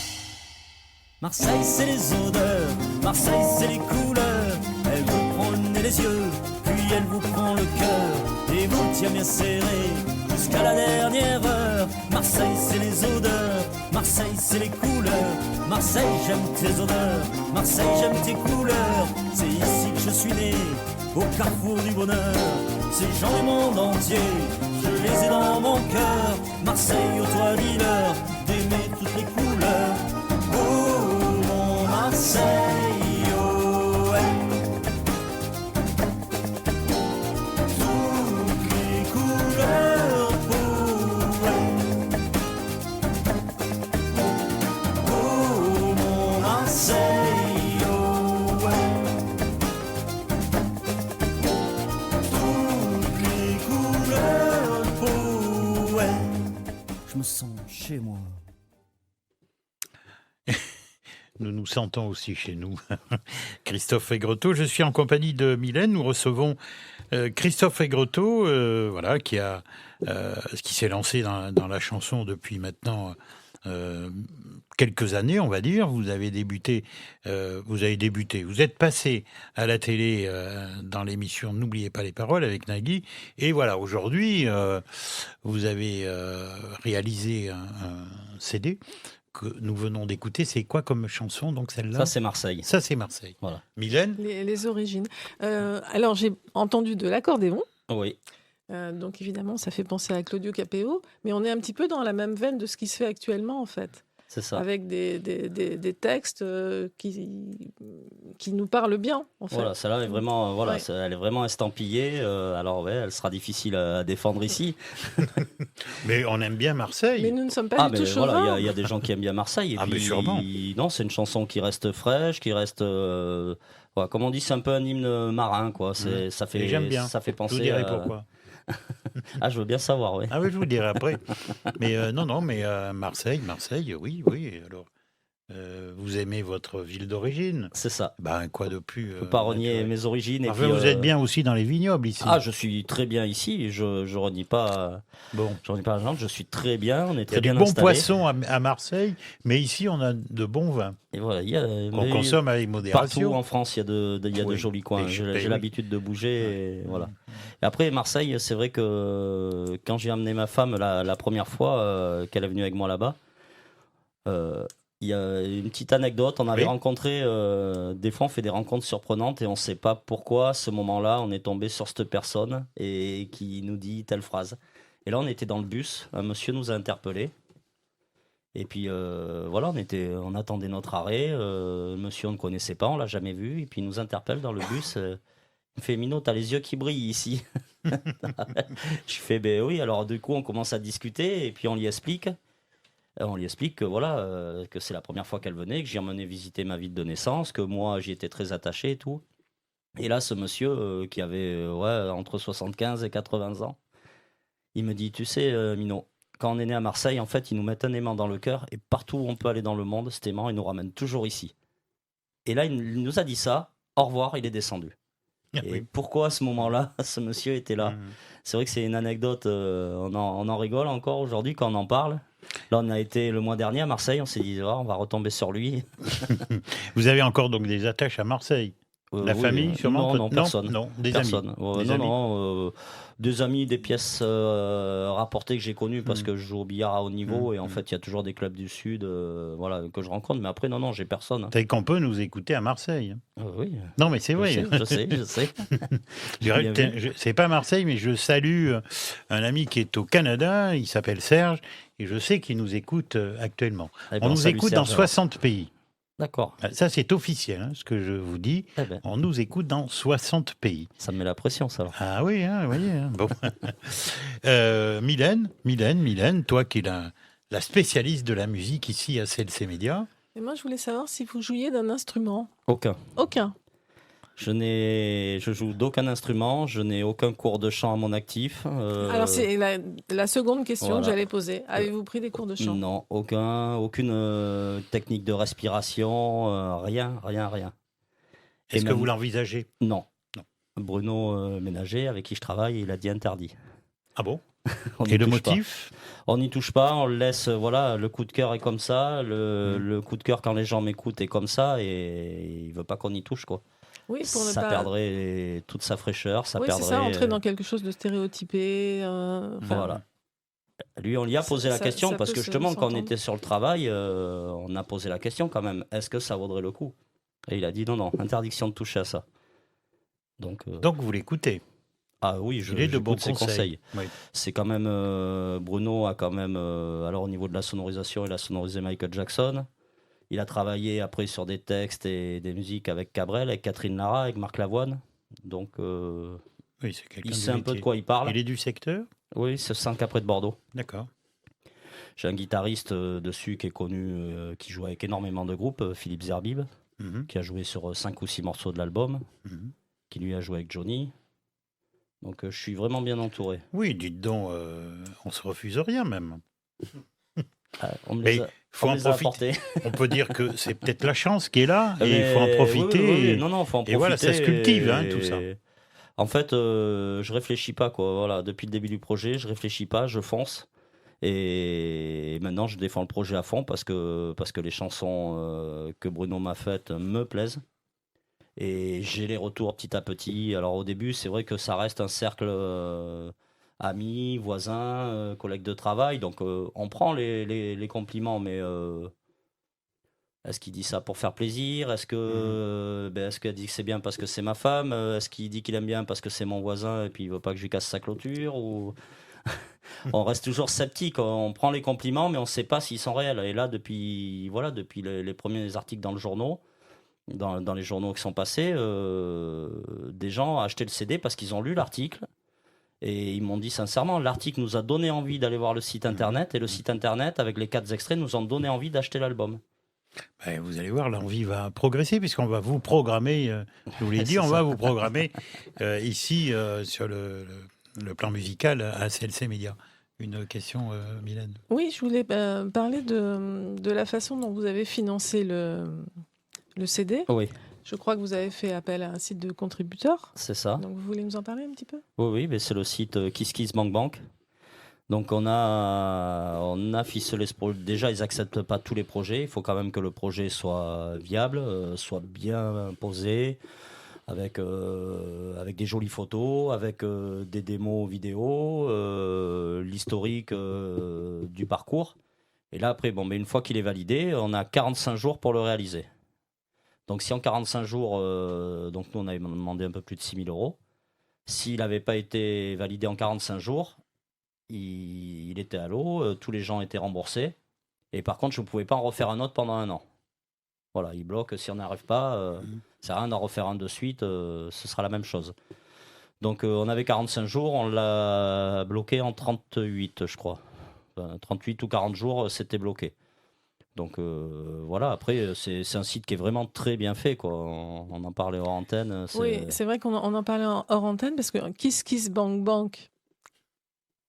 Marseille c'est les odeurs, Marseille c'est les couleurs. Elle vous prend le nez, les yeux, puis elle vous prend le cœur et vous tient bien serré jusqu'à la dernière heure. Marseille c'est les odeurs, Marseille c'est les couleurs. Marseille j'aime tes odeurs, Marseille j'aime tes couleurs. C'est ici que je suis né, au carrefour du bonheur. Ces gens du monde entier, je les ai dans mon cœur. Marseille, oh toi dis-leur d'aimer toutes les couleurs. Oh mon Marseille, oh ouais. Toutes les couleurs, oh ouais. Oh mon Marseille, oh ouais. Toutes les couleurs, oh ouais. Je me sens chez moi. Nous nous sentons aussi chez nous. Christophe Aigretot, je suis en compagnie de Mylène. Nous recevons Christophe Aigretot, voilà, qui s'est lancé dans la chanson depuis maintenant quelques années, on va dire. Vous êtes passé à la télé dans l'émission N'oubliez pas les paroles avec Nagui. Et voilà, aujourd'hui, vous avez réalisé un CD que nous venons d'écouter. C'est quoi comme chanson, donc celle-là? Ça, c'est Marseille. Ça, c'est Marseille. Voilà. Mylène? Les origines. Alors, j'ai entendu de l'accordéon. Oui, Donc, évidemment, ça fait penser à Claudio Capéo. Mais on est un petit peu dans la même veine de ce qui se fait actuellement, en fait. c'est ça. Avec des textes qui nous parlent bien, en fait. Voilà, celle-là est vraiment, voilà, Ouais. elle est vraiment estampillée. Alors, ouais, elle sera difficile à défendre ici. Mais on aime bien Marseille. Mais nous ne sommes pas du tout chauvins. Voilà, il y a des gens qui aiment bien Marseille. Et Ah, mais puis, sûrement. non, c'est une chanson qui reste fraîche, qui reste. Voilà, comme on dit, c'est un peu un hymne marin, quoi. Ça fait, Et j'aime bien. Ça fait Je penser. vous dirai pourquoi. Ah, je veux bien savoir, oui. Ah oui, je vous dirai après. Mais non, mais Marseille, oui. Alors, vous aimez votre ville d'origine. C'est ça. Ben, quoi de plus Je peux pas renier naturel. mes origines. Et Enfin, puis, vous êtes bien aussi dans les vignobles ici. Ah, je suis très bien ici. Je renie pas. Bon. Je renie pas la gente. Je suis très bien. On est Il y a très du bien bon installés. poisson à Marseille, mais ici, on a de bons vins Et voilà, il y a. qu'on mais consomme avec Partout modération. en France, il y a de Oui. jolis coins. Et J'ai oui. l'habitude de bouger. Et voilà. Et après, Marseille, c'est vrai que quand j'ai amené ma femme la première fois qu'elle est venue avec moi là-bas, il y a une petite anecdote. On avait Oui. rencontré, des fois, on fait des rencontres surprenantes et on ne sait pas pourquoi, à ce moment-là, on est tombé sur cette personne et qui nous dit telle phrase. Et là, on était dans le bus, un monsieur nous a interpellés. Et puis voilà, on attendait notre arrêt. Le monsieur, on ne connaissait pas, on l'a jamais vu. Et puis il nous interpelle dans le bus. Il me fait Minot, t'as les yeux qui brillent ici. Je fais ben oui. Alors du coup, on commence à discuter et puis on lui explique. On lui explique que voilà, que c'est la première fois qu'elle venait, que j'y emmenais visiter ma ville de naissance, que moi j'y étais très attaché et tout. Et là, ce monsieur qui avait entre 75 et 80 ans, il me dit, tu sais, Minot, quand on est né à Marseille, en fait, ils nous mettent un aimant dans le cœur et partout où on peut aller dans le monde, cet aimant, il nous ramène toujours ici. Et là, il nous a dit ça. Au revoir, il est descendu. Et Oui. pourquoi à ce moment-là, ce monsieur était là? Mhm. C'est vrai que c'est une anecdote, on en rigole encore aujourd'hui quand on en parle. Là, on a été le mois dernier à Marseille, on s'est dit, oh, on va retomber sur lui. Vous avez encore donc des attaches à Marseille? La Oui, famille, sûrement? non, non, personne. Non, des Personne. amis. Des Non, amis. non, des amis, des pièces rapportées que j'ai connues parce que je joue au billard à haut niveau et en fait, il y a toujours des clubs du Sud voilà, que je rencontre. Mais après, non, non, j'ai personne. Vous savez qu'on peut nous écouter à Marseille. Oui, Non, mais c'est vrai. je sais. Bien vu. C'est pas Marseille, mais je salue un ami qui est au Canada. Il s'appelle Serge. Et je sais qu'il nous écoute actuellement. Eh ben, On nous salue écoute Serge, dans alors. 60 pays. D'accord. Ça, c'est officiel, hein, ce que je vous dis. Eh ben, On nous écoute dans 60 pays. ça me met la pression, ça. Alors. Ah oui, hein, vous voyez. Hein, bon. Mylène, toi qui es la spécialiste de la musique ici à CLC Média. Et moi, je voulais savoir si vous jouiez d'un instrument. Aucun. Aucun. Je joue d'aucun instrument, je n'ai aucun cours de chant à mon actif. Alors, c'est la seconde question voilà. que j'allais poser. Avez-vous pris des cours de chant? Non, aucune technique de respiration, rien. Est-ce que même- vous l'envisagez? Non. Non. Bruno Ménager, avec qui je travaille, il a dit interdit. Ah bon? On Et n'y le touche pas. motif? On n'y touche pas, on le laisse, voilà, le coup de cœur est comme ça, le coup de cœur quand les gens m'écoutent est comme ça, et il veut pas qu'on y touche, quoi. Oui, pour ne Ça pas. perdrait toute sa fraîcheur, ça Oui, c'est perdrait... ça, entrer dans quelque chose de stéréotypé. Voilà. Lui, on lui a posé la ça- question ça parce peut que justement, quand on s'entendre. était sur le travail, on a posé la question quand même, est-ce que ça vaudrait le coup? Et il a dit non, interdiction de toucher à ça. Donc, Donc vous l'écoutez. ah oui, Il est de bons j'écoute ses conseils. conseils. Oui. C'est quand même, Bruno a quand même, alors au niveau de la sonorisation, il a sonorisé Michael Jackson. Il a travaillé après sur des textes et des musiques avec Cabrel, avec Catherine Lara, avec Marc Lavoine. Donc, Oui, c'est quelqu'un il du sait un peu de métier. quoi il parle. Il est du secteur? Oui, c'est 5 après de Bordeaux. D'accord. J'ai un guitariste dessus qui est connu, qui joue avec énormément de groupes, Philippe Zerbib, Mhm, qui a joué sur 5 ou 6 morceaux de l'album, mhm. qui lui a joué avec Johnny. Donc je suis vraiment bien entouré. Oui, dites donc, on se refuse rien même. On me Mais les a, faut on en me les a profiter. apportés. On peut dire que c'est peut-être la chance qui est là et il Mais faut en oui, profiter. oui, et- non, faut en profiter. et voilà, ça se cultive, hein, tout ça. En fait, je réfléchis pas, quoi. Voilà, depuis le début du projet, je réfléchis pas, je fonce. Et maintenant, je défends le projet à fond parce que les chansons que Bruno m'a faites me plaisent. Et j'ai les retours petit à petit. Alors au début, c'est vrai que ça reste un cercle amis, voisins, collègues de travail. Donc on prend les compliments, mais est-ce qu'il dit ça pour faire plaisir? Est-ce qu'il dit que c'est bien parce que c'est ma femme? Est-ce qu'il dit qu'il aime bien parce que c'est mon voisin et puis il veut pas que je lui casse sa clôture? Ou... on reste toujours sceptique. On prend les compliments, mais on ne sait pas s'ils sont réels. Et là, depuis les premiers articles dans le journal, dans les journaux qui sont passés, des gens ont acheté le CD parce qu'ils ont lu l'article. Et ils m'ont dit sincèrement, l'article nous a donné envie d'aller voir le site internet. Et le site internet, avec les 4 extraits, nous ont donné envie d'acheter l'album. Ben, vous allez voir, l'envie va progresser puisqu'on va vous programmer, je vous l'ai dit, C'est on ça. va vous programmer ici sur le plan musical à CLC Média. Une question, Mylène? Oui, je voulais parler de la façon dont vous avez financé le CD. Oui, Je crois que vous avez fait appel à un site de contributeurs. c'est ça. Donc, vous voulez nous en parler un petit peu? Oui, mais c'est le site KissKissBankBank. Donc on a ficelé ce projet. Déjà, ils n'acceptent pas tous les projets. Il faut quand même que le projet soit viable, soit bien posé, avec des jolies photos, avec des démos vidéo, l'historique du parcours. Et là, après, mais une fois qu'il est validé, on a 45 jours pour le réaliser. Donc si en 45 jours, donc nous on avait demandé un peu plus de 6 000 €, s'il n'avait pas été validé en 45 jours, il était à l'eau, tous les gens étaient remboursés. Et par contre, je ne pouvais pas en refaire un autre pendant 1 an. Voilà, il bloque, si on n'arrive pas, ça sert à rien d'en refaire un de suite, ce sera la même chose. Donc on avait 45 jours, on l'a bloqué en 38, je crois. Enfin, 38 ou 40 jours, c'était bloqué. Donc voilà, après, c'est un site qui est vraiment très bien fait, quoi. On en parlait hors antenne. Oui, c'est vrai qu'on en parlait hors antenne parce que KissKissBankBank,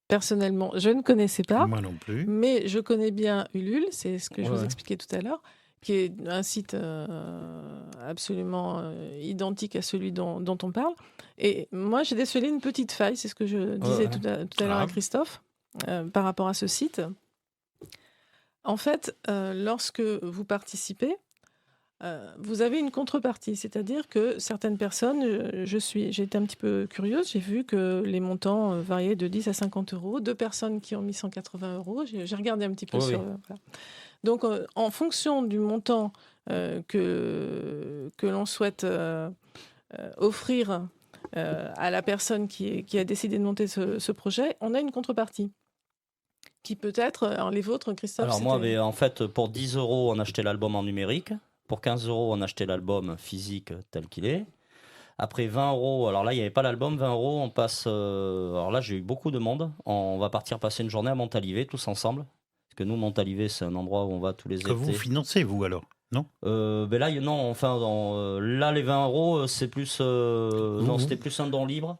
personnellement, je ne connaissais pas. Moi non plus. Mais je connais bien Ulule, c'est ce que je vous Ouais. expliquais tout à l'heure. qui est un site absolument identique à celui dont on parle. Et moi, j'ai décelé une petite faille, c'est ce que je disais tout à l'heure à Christophe, par rapport à ce site. En fait, lorsque vous participez, vous avez une contrepartie, c'est-à-dire que certaines personnes, j'ai été un petit peu curieuse, j'ai vu que les montants variaient de 10 à 50 euros, 2 personnes qui ont mis 180 euros, j'ai regardé un petit peu sur... Voilà. Donc, en fonction du montant que l'on souhaite offrir à la personne qui a décidé de monter ce projet, on a une contrepartie. Qui peut être, alors les vôtres, Christophe. Alors moi, en fait, pour 10 euros, on achetait l'album en numérique. Pour 15 euros, on achetait l'album physique tel qu'il est. Après 20 euros, alors là, il n'y avait pas l'album. 20 euros, on passe... alors là, j'ai eu beaucoup de monde. On va partir passer une journée à Montalivet, tous ensemble. Parce que nous, Montalivet, c'est un endroit où on va tous les étés. Que vous financez, vous, alors? Non, ben là, non, enfin, là, les 20 euros, c'est plus... non, c'était plus un don libre.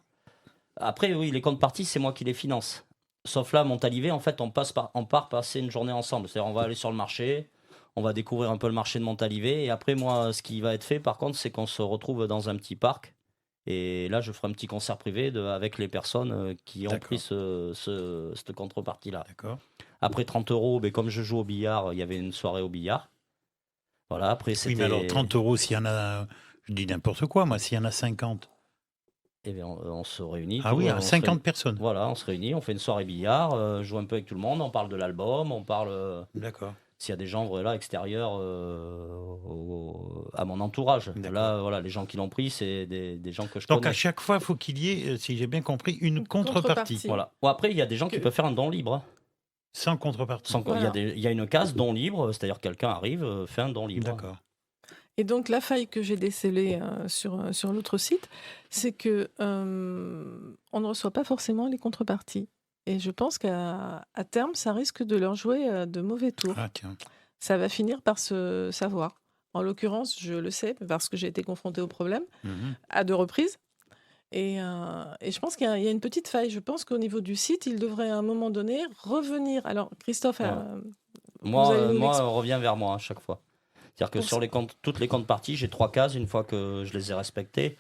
Après, oui, les comptes parties, c'est moi qui les finance. Sauf là, Montalivet, en fait, on part passer une journée ensemble. C'est-à-dire, on va aller sur le marché, on va découvrir un peu le marché de Montalivet. Et après, moi, ce qui va être fait, par contre, c'est qu'on se retrouve dans un petit parc. Et là, je ferai un petit concert privé avec les personnes qui ont pris cette contrepartie-là. D'accord. Après 30 euros, ben, comme je joue au billard, il y avait une soirée au billard. Voilà, après, c'était... Oui, mais alors 30 euros, s'il y en a... Je dis n'importe quoi, moi, s'il y en a 50... Eh bien, on se réunit. Ah oui, 50 personnes. Voilà, on se réunit, on fait une soirée billard, je joue un peu avec tout le monde, on parle de l'album, on parle... D'accord. S'il y a des gens là, extérieurs à mon entourage. Là, voilà, les gens qui l'ont pris, c'est des gens que je connais. Donc à chaque fois, il faut qu'il y ait, si j'ai bien compris, une contrepartie. Voilà. Bon, après, il y a des gens qui peuvent faire un don libre. Sans contrepartie. Voilà. Il y a une case don libre, c'est-à-dire quelqu'un arrive, fait un don libre. D'accord. Et donc, la faille que j'ai décelée sur l'autre site, c'est que on ne reçoit pas forcément les contreparties. Et je pense qu'à terme, ça risque de leur jouer de mauvais tours. Ah, tiens. Ça va finir par se savoir. En l'occurrence, je le sais parce que j'ai été confrontée au problème à 2 reprises. Et je pense qu'il y a une petite faille. Je pense qu'au niveau du site, il devrait à un moment donné revenir. Alors, Christophe, moi, on revient vers moi à chaque fois. C'est-à-dire que sur toutes les comptes parties, j'ai 3 cases. Une fois que je les ai respectées,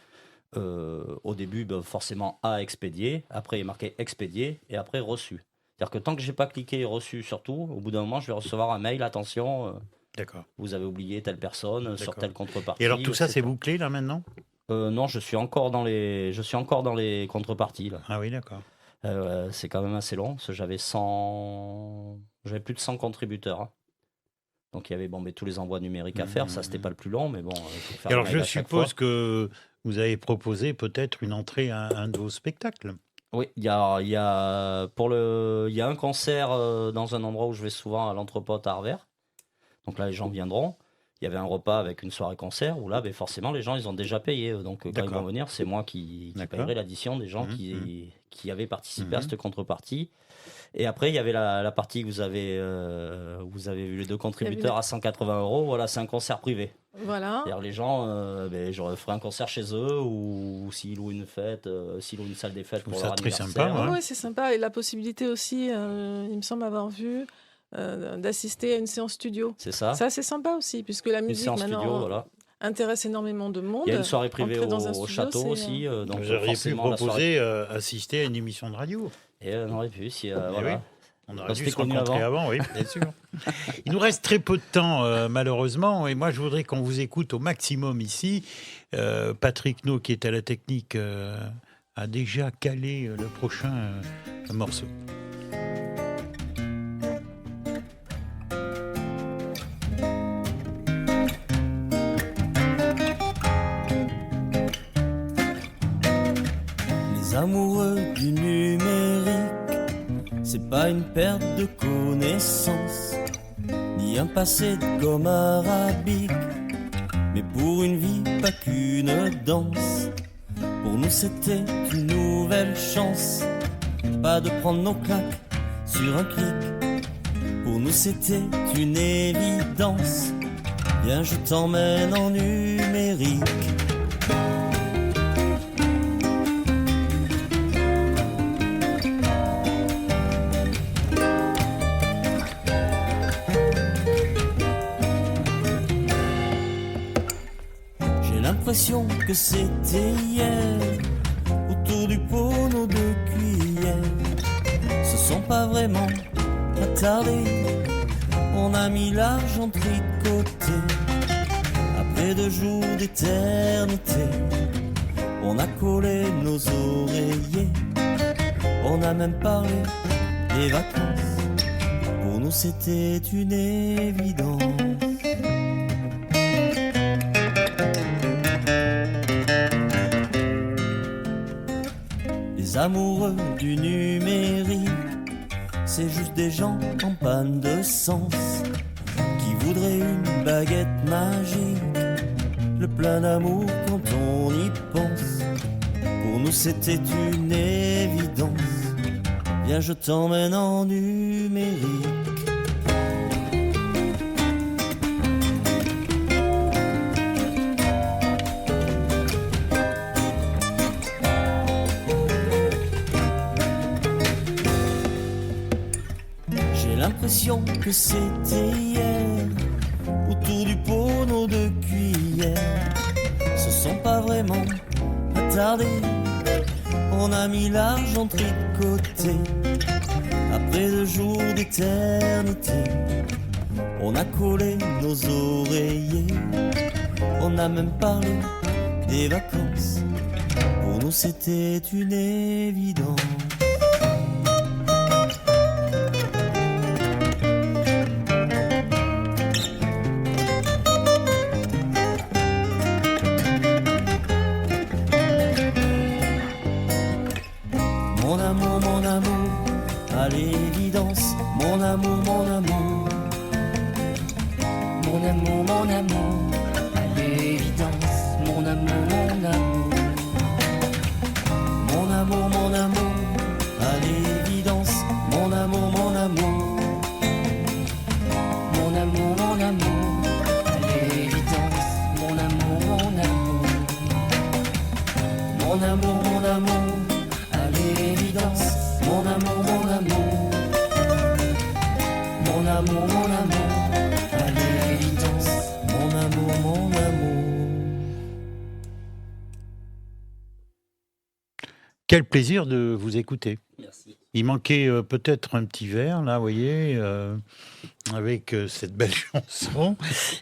au début, forcément, à expédier. Après, il est marqué expédié et après reçu. C'est-à-dire que tant que je n'ai pas cliqué reçu, surtout, au bout d'un moment, je vais recevoir un mail. Attention, d'accord. Vous avez oublié telle personne sur telle contrepartie. Et alors, tout ça, c'est bouclé là maintenant ? Non, je suis encore dans les contreparties. Là. Ah oui, d'accord. C'est quand même assez long. Parce que j'avais plus de 100 contributeurs. Hein. Donc il y avait tous les envois numériques à faire, ça c'était pas le plus long, mais bon. Il faut faire. Et alors je suppose que vous avez proposé peut-être une entrée à un de vos spectacles. Oui, il y a un concert dans un endroit où je vais souvent à l'Entrepote à Arvers. Donc là les gens viendront. Il y avait un repas avec une soirée concert où là forcément les gens ils ont déjà payé. Donc quand ils vont venir, c'est moi qui payerai l'addition des gens qui avaient participé à cette contrepartie. Et après, il y avait la partie que vous avez vu les 2 contributeurs à 180 €. Voilà, c'est un concert privé. Voilà. C'est-à-dire les gens, je ferai un concert chez eux ou s'ils louent une fête, s'ils louent une salle des fêtes pour leur anniversaire. Très sympa. Oui, c'est sympa. Et la possibilité aussi, il me semble avoir vu, d'assister à une séance studio. C'est ça. Ça, c'est sympa aussi, puisque la musique maintenant intéresse énormément de monde. Il y a une soirée privée au château aussi. Donc vous auriez pu proposer assister à une émission de radio. Et on aurait pu, si voilà. Oui. On aurait dû se rencontrer avant, oui, bien sûr. Il nous reste très peu de temps, malheureusement, et moi je voudrais qu'on vous écoute au maximum ici. Patrick No, qui est à la technique, a déjà calé le prochain morceau. Les amoureux du numérique, c'est pas une perte de connaissance, ni un passé de gomme arabique, mais pour une vie pas qu'une danse. Pour nous c'était une nouvelle chance, pas de prendre nos claques sur un clic. Pour nous c'était une évidence, viens je t'emmène en numérique. l'impression que c'était hier. Autour du pot, nos 2 cuillères se sont pas vraiment attardées. On a mis l'argent tricoté. Après 2 jours d'éternité, on a collé nos oreillers. On a même parlé des vacances. Pour nous c'était une évidence. Les amoureux du numérique, c'est juste des gens en panne de sens, qui voudraient une baguette magique, le plein d'amour quand on y pense. Pour nous c'était une évidence. Viens, je t'emmène en numérique. J'ai l'impression que c'était hier. Autour du pot, nos 2 cuillères se sont pas vraiment attardées. On a mis l'argent tricoté. Après 2 jours d'éternité, on a collé nos oreillers. On a même parlé des vacances. Pour nous c'était une évidence. Mon amour, à l'évidence, mon amour, mon amour. Mon amour, mon amour, à l'évidence, mon amour, mon amour. Mon amour, mon amour, à l'évidence, mon amour, mon amour. Mon amour, mon amour, à l'évidence, mon amour, mon amour. Mon amour, mon amour, à l'évidence, mon amour, mon amour. Mon amour, mon amour, à l'évidence, mon amour, mon amour. Quel plaisir de vous écouter. Merci. Il manquait peut-être un petit verre, là, vous voyez, avec cette belle chanson.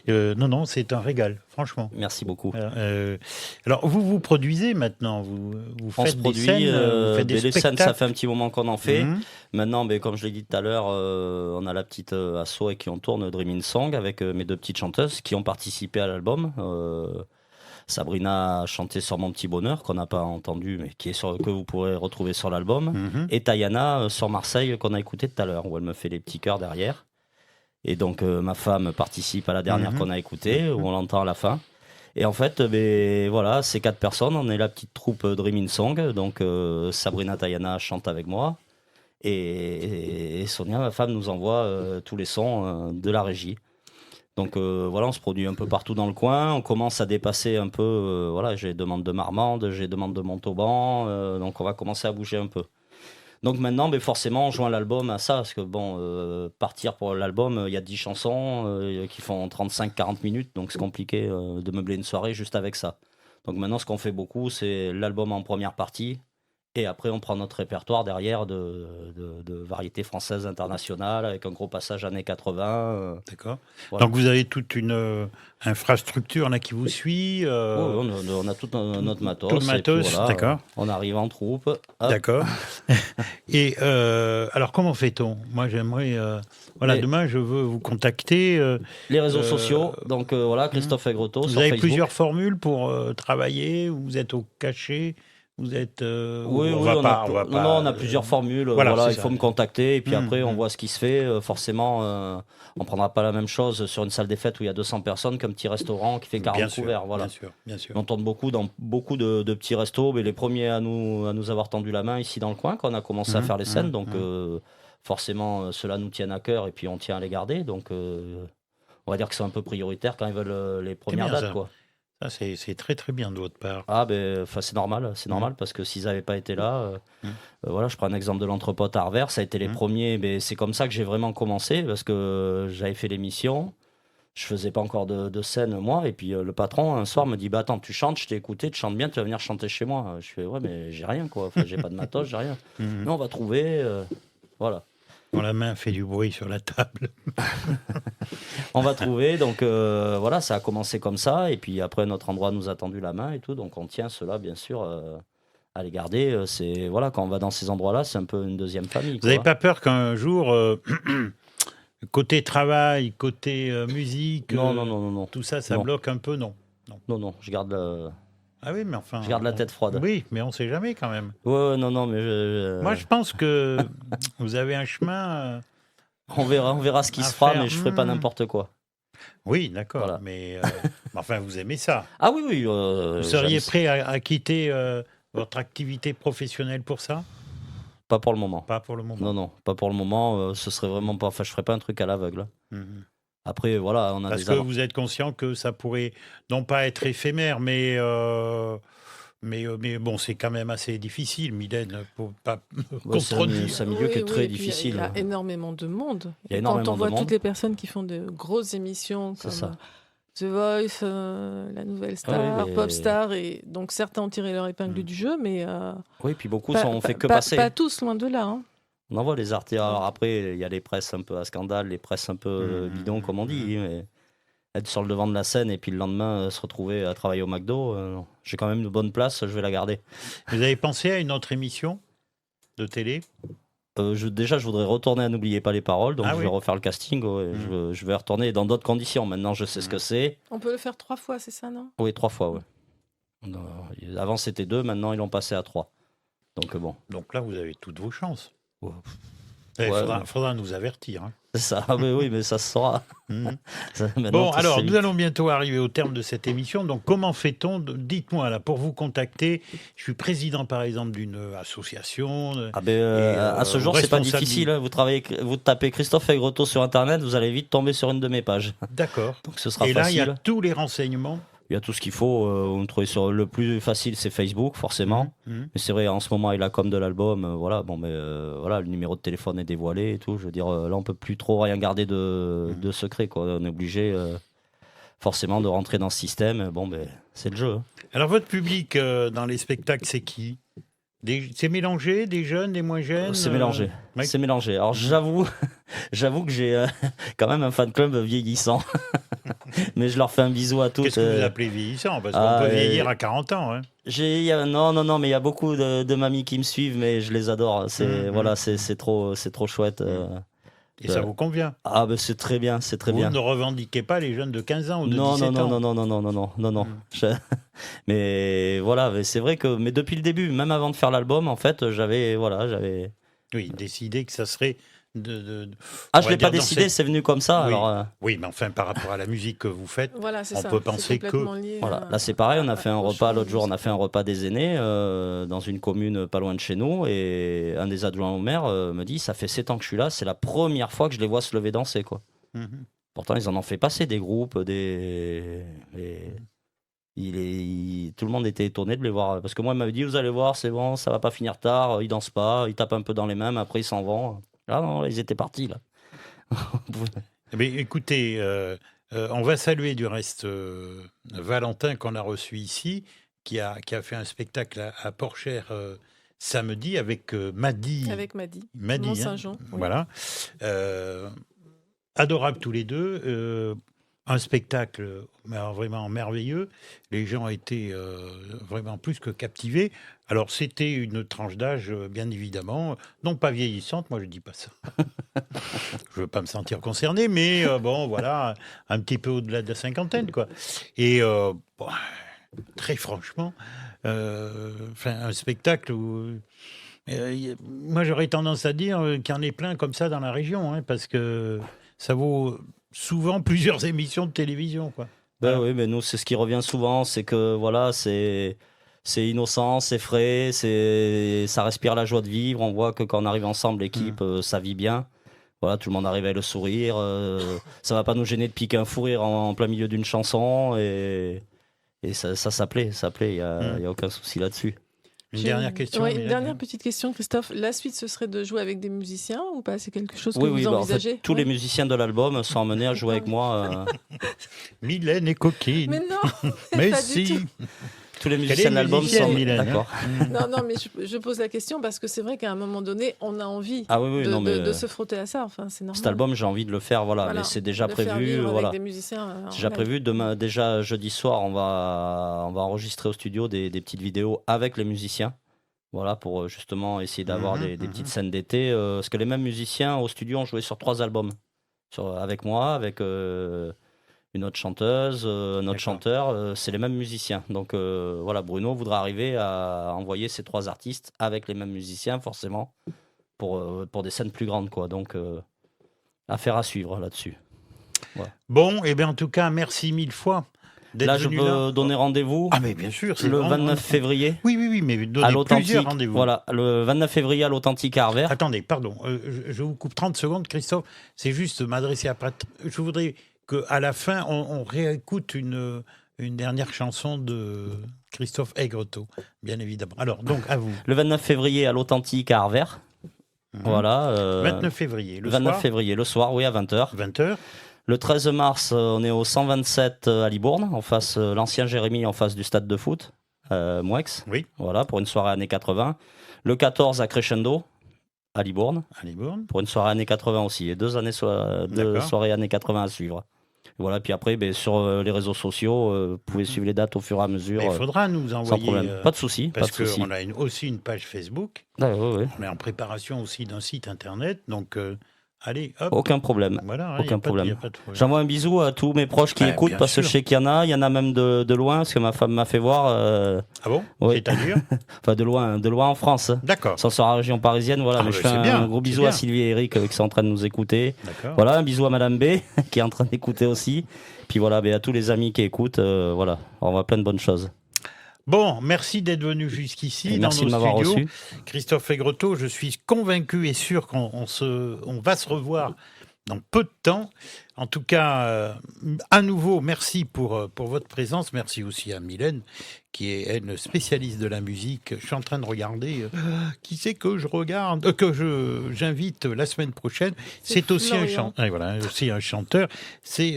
Non, c'est un régal, franchement. Merci beaucoup. Alors, vous produisez maintenant, vous On faites se des produit, scènes, vous faites des les scènes, spectacles. ça fait un petit moment qu'on en fait. Mhm. Maintenant, comme je l'ai dit tout à l'heure, on a la petite asso et qui on tourne Dreaming Song avec mes 2 petites chanteuses qui ont participé à l'album. Sabrina a chanté sur Mon Petit Bonheur, qu'on n'a pas entendu, mais que vous pourrez retrouver sur l'album. Mhm. Et Tayana sur Marseille, qu'on a écouté tout à l'heure, où elle me fait les petits chœurs derrière. Et donc, ma femme participe à la dernière qu'on a écoutée, où on l'entend à la fin. Et en fait, voilà, ces 4 personnes, on est la petite troupe Dreaming Song. Donc, Sabrina Tayana chante avec moi. Et Sonia, ma femme, nous envoie tous les sons de la régie. Donc voilà, on se produit un peu partout dans le coin. On commence à dépasser un peu. Voilà, j'ai demande de Marmande, j'ai demande de Montauban. Donc on va commencer à bouger un peu. Donc maintenant, forcément, on joint l'album à ça. Parce que partir pour l'album, il y a 10 chansons qui font 35-40 minutes. Donc c'est compliqué de meubler une soirée juste avec ça. Donc maintenant, ce qu'on fait beaucoup, c'est l'album en première partie. Et après, on prend notre répertoire derrière de variétés françaises internationales avec un gros passage années 80. D'accord. Voilà. Donc vous avez toute une infrastructure là qui vous suit. On a tout notre matos. Tout le matos, et puis voilà, d'accord. On arrive en troupe. Hop. D'accord. Et alors comment fait-on? Moi j'aimerais. Demain je veux vous contacter. Les réseaux sociaux. Donc voilà, Christophe Aigretot Vous sur avez Facebook. plusieurs formules pour travailler. Vous êtes au cachet. Vous êtes. On a plusieurs formules. Voilà, il faut me contacter et puis après on mmh. voit ce qui se fait. Forcément, on prendra pas la même chose sur une salle des fêtes où il y a 200 personnes qu'un petit restaurant qui fait 40 couverts. Voilà. Bien sûr. On tourne beaucoup dans beaucoup de petits restos, mais les premiers à nous avoir tendu la main ici dans le coin quand on a commencé à faire les scènes. Donc forcément, ceux-là nous tiennent à cœur et puis on tient à les garder. Donc on va dire que c'est un peu prioritaire quand ils veulent les premières dates, quoi. Ça, c'est très très bien de votre part. C'est normal, parce que s'ils n'avaient pas été là, voilà, je prends un exemple de l'Entrepote à Arvers, ça a été les premiers, c'est comme ça que j'ai vraiment commencé, parce que j'avais fait l'émission, Je faisais pas encore de scène, moi. Et puis le patron, un soir, me dit bah attends, tu chantes, je t'ai écouté, tu chantes bien, tu vas venir chanter chez moi. Je fais ouais, mais j'ai rien, quoi. Enfin, j'ai pas de matos, j'ai rien. Mais on va trouver. Voilà. Quand la main fait du bruit sur la table. On va trouver. Donc voilà, ça a commencé comme ça. Et puis après, notre endroit nous a tendu la main et tout. Donc on tient cela, bien sûr. À les garder, c'est voilà, quand on va dans ces endroits-là, c'est un peu une deuxième famille. Vous n'avez pas peur qu'un jour, côté travail, côté musique, non. tout ça, ça Non. bloque un peu, non? Non, je garde, Ah oui, mais enfin. je garde la tête froide. Oui, mais on ne sait jamais quand même. Ouais, non, mais Moi, je pense que vous avez un chemin. on verra ce qui à se fera, faire. mais je ferai pas n'importe quoi. Oui, d'accord, Voilà. mais enfin, vous aimez ça. Ah oui. Vous seriez j'aime- prêt à quitter votre activité professionnelle pour ça? Pas pour le moment. Pas pour le moment. Non, pas pour le moment. Ce serait vraiment pas. Enfin, je ferais pas un truc à l'aveugle. Mhm. Après, voilà, on a Parce des que vous êtes conscient que ça pourrait non pas être éphémère, mais bon, c'est quand même assez difficile, Mylène, pour pas Ouais, contredire. c'est un milieu qui est très et puis difficile. Il y a énormément de monde. Il y a Et quand énormément on de voit monde. toutes les personnes qui font de grosses émissions C'est comme ça. The Voice, La Nouvelle Star, mais- Popstar, et donc certains ont tiré leur épingle du jeu, mais Oui, puis beaucoup pas, on fait que pas- passer. pas tous, loin de là. Hein. On envoie les artistes. Alors après, il y a les presses un peu à scandale, les presses un peu bidons, comme on dit. Mais être sur le devant de la scène et puis le lendemain se retrouver à travailler au McDo, non. J'ai quand même une bonne place, je vais la garder. Vous avez pensé à une autre émission de télé? Déjà, je voudrais retourner à N'oubliez pas les paroles, donc Ah je oui. vais refaire le casting. Ouais, je vais retourner dans d'autres conditions. Maintenant, je sais ce que c'est. On peut le faire 3 fois, c'est ça, non? Oui, 3 fois, ouais. Non, avant, c'était 2, maintenant, ils l'ont passé à 3. Donc bon. Donc là, vous avez toutes vos chances. Ouais. Il Ouais, faudra nous avertir. Hein. C'est ça. Ah, oui, mais ça se saura. Mhm. Maintenant, Bon, tout alors, se nous vite. allons bientôt arriver au terme de cette émission. Donc, comment fait-on? Dites-moi, là, pour vous contacter. Je suis président, par exemple, d'une association. Ah ben, à ce jour, c'est pas difficile. Hein. Vous tapez Christophe Aigretot sur Internet, vous allez vite tomber sur une de mes pages. D'accord. Donc ce sera Et là, facile. il y a tous les renseignements. Il y a tout ce qu'il faut. Vous me trouvez sur le plus facile, c'est Facebook, forcément. Mhm. Mais c'est vrai, en ce moment, avec la com de l'album, voilà, bon, mais voilà, le numéro de téléphone est dévoilé et tout. Je veux dire, là, on peut plus trop rien garder de secret, quoi. On est obligé, forcément, de rentrer dans ce système. Bon, ben, c'est le jeu. Hein. Alors, votre public dans les spectacles, c'est qui? C'est mélangé, des jeunes, des moins jeunes? C'est mélangé. ouais. C'est mélangé. Alors, j'avoue que j'ai quand même un fan club vieillissant. Mais je leur fais un bisou à tous. Qu'est-ce que vous appelez vieillissant? Parce qu'on peut vieillir à 40 ans. Hein. Non, mais il y a beaucoup de mamies qui me suivent, mais je les adore. C'est Mhm. c'est trop chouette. Et ça vous convient? Ah ben c'est très bien, c'est très Vous bien. ne revendiquez pas les jeunes de 15 ans ou de Non, 17 ans? non. Mais voilà, mais c'est vrai que depuis le début, même avant de faire l'album, en fait, j'avais Oui, décidé que ça serait Ah, on je va l'ai pas dire dans décidé, cette- c'est venu comme ça. Oui. Alors Oui, mais enfin, par rapport à la musique que vous faites, Voilà, c'est On ça. peut c'est penser que- complètement lié voilà, à- là c'est pareil, on a fait un au repas choix l'autre jour, on a musical. fait un repas des aînés dans une commune pas loin de chez nous, et un des adjoints au maire me dit, ça fait 7 ans que je suis là, c'est la première fois que je les vois se lever danser, quoi. Mhm. Pourtant, ils en ont fait passer des groupes, tout le monde était étonné de les voir. Parce que moi, il m'avait dit, vous allez voir, c'est bon, ça va pas finir tard, ils dansent pas, ils tapent un peu dans les mains, mais après ils s'en vont. Ah non, ils étaient partis, là. Eh bien, écoutez, on va saluer du reste Valentin qu'on a reçu ici, qui a fait un spectacle à Porchère samedi avec Madi. Avec Madi. Madi, Mont-Saint-Jean, hein, oui. Voilà. Adorables tous les deux. Un spectacle vraiment merveilleux. Les gens étaent vraiment plus que captivés. Alors, c'était une tranche d'âge, bien évidemment, non pas vieillissante, moi je ne dis pas ça. Je ne veux pas me sentir concerné, mais bon, voilà, un petit peu au-delà de la cinquantaine, quoi. Et bon, très franchement, un spectacle où... moi, j'aurais tendance à dire qu'il y en ait plein comme ça dans la région, hein, parce que ça vaut souvent plusieurs émissions de télévision, quoi. Ben oui, mais nous, c'est ce qui revient souvent, c'est que voilà, c'est innocent, c'est frais, ça respire la joie de vivre. On voit que quand on arrive ensemble, l'équipe, ça vit bien. Voilà, tout le monde arrive avec le sourire. Ça va pas nous gêner de piquer un fou rire en plein milieu d'une chanson. Et ça plaît, il y a aucun souci là-dessus. Une dernière question. Oui, Mylène. dernière petite question, Christophe. La suite, ce serait de jouer avec des musiciens ou pas? C'est quelque chose que Oui, vous oui, envisagez? en fait, tous les musiciens de l'album sont amenés à jouer avec moi. Mylène est coquine. Mais non, Mais pas du si. tout. Tous les Elle est musiciens de l'album musicienne, sont... Mylène, hein. D'accord. Non, mais je pose la question parce que c'est vrai qu'à un moment donné, on a envie Ah oui, de, non, mais de se frotter à ça. Enfin, c'est normal. cet album, j'ai envie de le faire, voilà. Voilà, Mais c'est déjà de faire prévu, vivre voilà. avec des musiciens. C'est déjà prévu. Demain, déjà jeudi soir, on va enregistrer au studio des petites vidéos avec les musiciens. Voilà, pour justement essayer d'avoir des petites scènes d'été. Parce que les mêmes musiciens au studio ont joué sur 3 albums. Avec moi, avec une autre chanteuse, un autre D'accord. chanteur. C'est les mêmes musiciens. Donc voilà, Bruno voudra arriver à envoyer ces 3 artistes avec les mêmes musiciens, forcément, pour des scènes plus grandes, quoi. Donc, affaire à suivre là-dessus. Bon, et bien en tout cas, merci 1000 fois d'être Là, je venu peux là. donner rendez-vous Ah mais bien sûr, c'est le vraiment- 29 février. Oui, mais À donnez l'Authentique. plusieurs rendez-vous. Voilà, le 29 février à l'Authentique à Arvers. Attendez, pardon, je vous coupe 30 secondes, Christophe. C'est juste m'adresser à Je voudrais qu'à la fin, on réécoute une dernière chanson de Christophe Aigretot, bien évidemment. Alors, donc, à vous. Le 29 février à l'Authentique à Arvers. Voilà. 29 février, le 29 février, le soir, oui, à 20h. 20h. Le 13 mars, on est au 127 à Libourne, en face, l'ancien Jérémy, en face du stade de foot, Mouex. Oui. Voilà, pour une soirée années 80. Le 14 à Crescendo, à Libourne, À Libourne. pour une soirée années 80 aussi. Et 2 D'accord. soirées années 80 à suivre. Voilà, puis après, sur les réseaux sociaux, vous pouvez suivre les dates au fur et à mesure. Mais il faudra nous Sans envoyer. problème. Pas de souci. Parce Pas de souci. qu'on a aussi une page Facebook. Ah, ouais, ouais. On est en préparation aussi d'un site internet. Donc, allez, hop. Aucun problème. Voilà, hein, Aucun y a pas de- problème. y a pas de problème. J'envoie un bisou à tous mes proches qui Ouais, écoutent bien parce que je sûr. sais qu'il y en a même de loin, parce que ma femme m'a fait voir, Ah bon? Oui. C'est-à-dire? enfin de loin en France, D'accord. sans sur la région parisienne. Voilà, Ah, mais bah, je fais c'est un bien, gros c'est bisou bien. à Sylvie et Eric qui sont en train de nous écouter. D'accord. Voilà, un bisou à Madame B qui est en train d'écouter aussi. Puis voilà, à tous les amis qui écoutent, voilà, on voit plein de bonnes choses. Bon, merci d'être venu jusqu'ici Et dans merci de nos m'avoir studios. reçu. Christophe Aigretot, je suis convaincu et sûr qu'on va se revoir dans peu de temps. En tout cas, à nouveau, merci pour votre présence. Merci aussi à Mylène, qui est elle, spécialiste de la musique. Je suis en train de regarder qui c'est que je regarde, j'invite la semaine prochaine. C'est aussi Florian. aussi un chanteur. C'est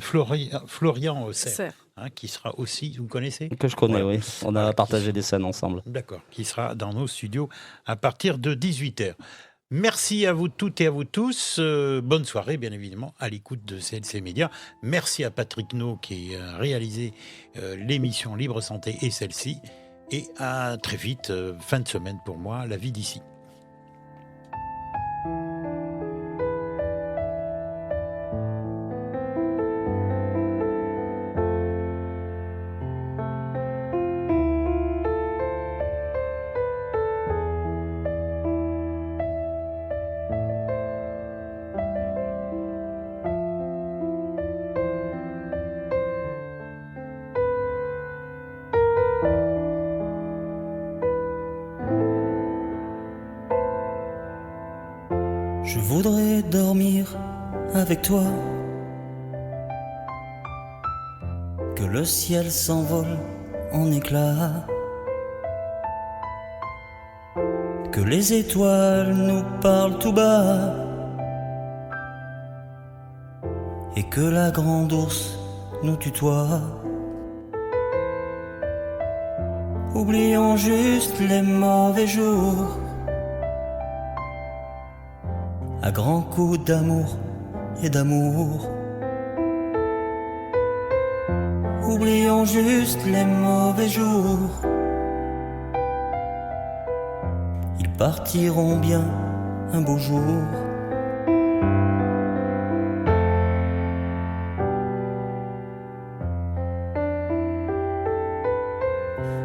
Florian Serre, Serre. qui sera aussi, vous connaissez? Que je connais, Voilà. oui. On a Voilà, partagé des scènes ensemble. D'accord, qui sera dans nos studios à partir de 18h. Merci à vous toutes et à vous tous. Bonne soirée, bien évidemment, à l'écoute de CLC Média. Merci à Patrick No qui a réalisé l'émission Libre Santé et celle-ci. Et à très vite, fin de semaine pour moi, la vie d'ici. Je voudrais dormir avec toi, que le ciel s'envole en éclats, que les étoiles nous parlent tout bas, et que la grande ours nous tutoie. Oublions juste les mauvais jours, à grands coups d'amour et d'amour. Oublions juste les mauvais jours, ils partiront bien un beau jour.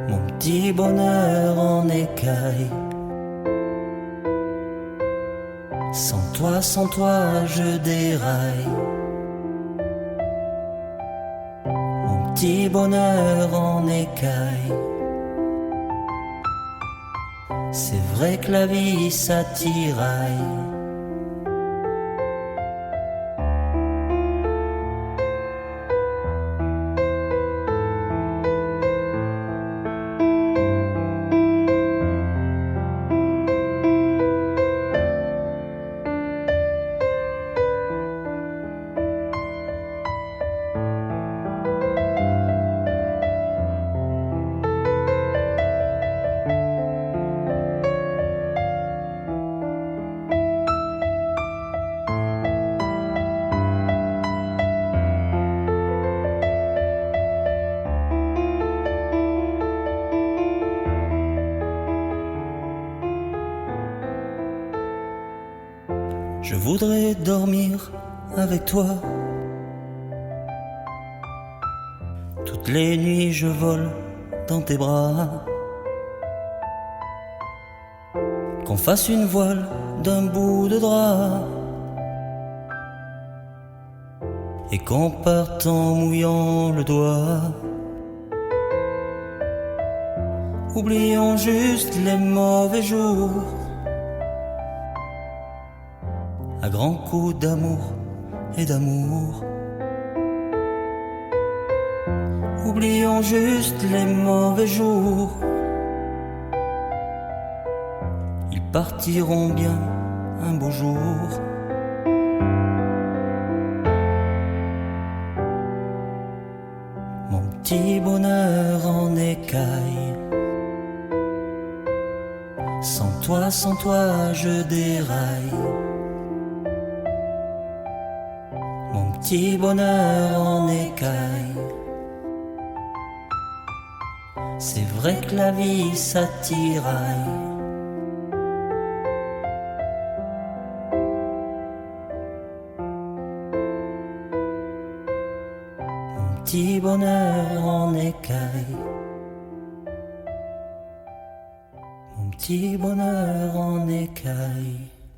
Mon petit bonheur en écaille, sans toi, je déraille. Mon petit bonheur en écaille. C'est vrai que la vie, ça tiraille. Je voudrais dormir avec toi. Toutes les nuits je vole dans tes bras. Qu'on fasse une voile d'un bout de drap. Et qu'on parte en mouillant le doigt. Oublions juste les mauvais jours. À grands coups d'amour et d'amour. Oublions juste les mauvais jours. Ils partiront bien un beau jour. Mon petit bonheur en écaille. Sans toi, je déraille. Mon petit bonheur en écaille. C'est vrai que la vie ça tiraille. Mon petit bonheur en écaille. Mon petit bonheur en écaille.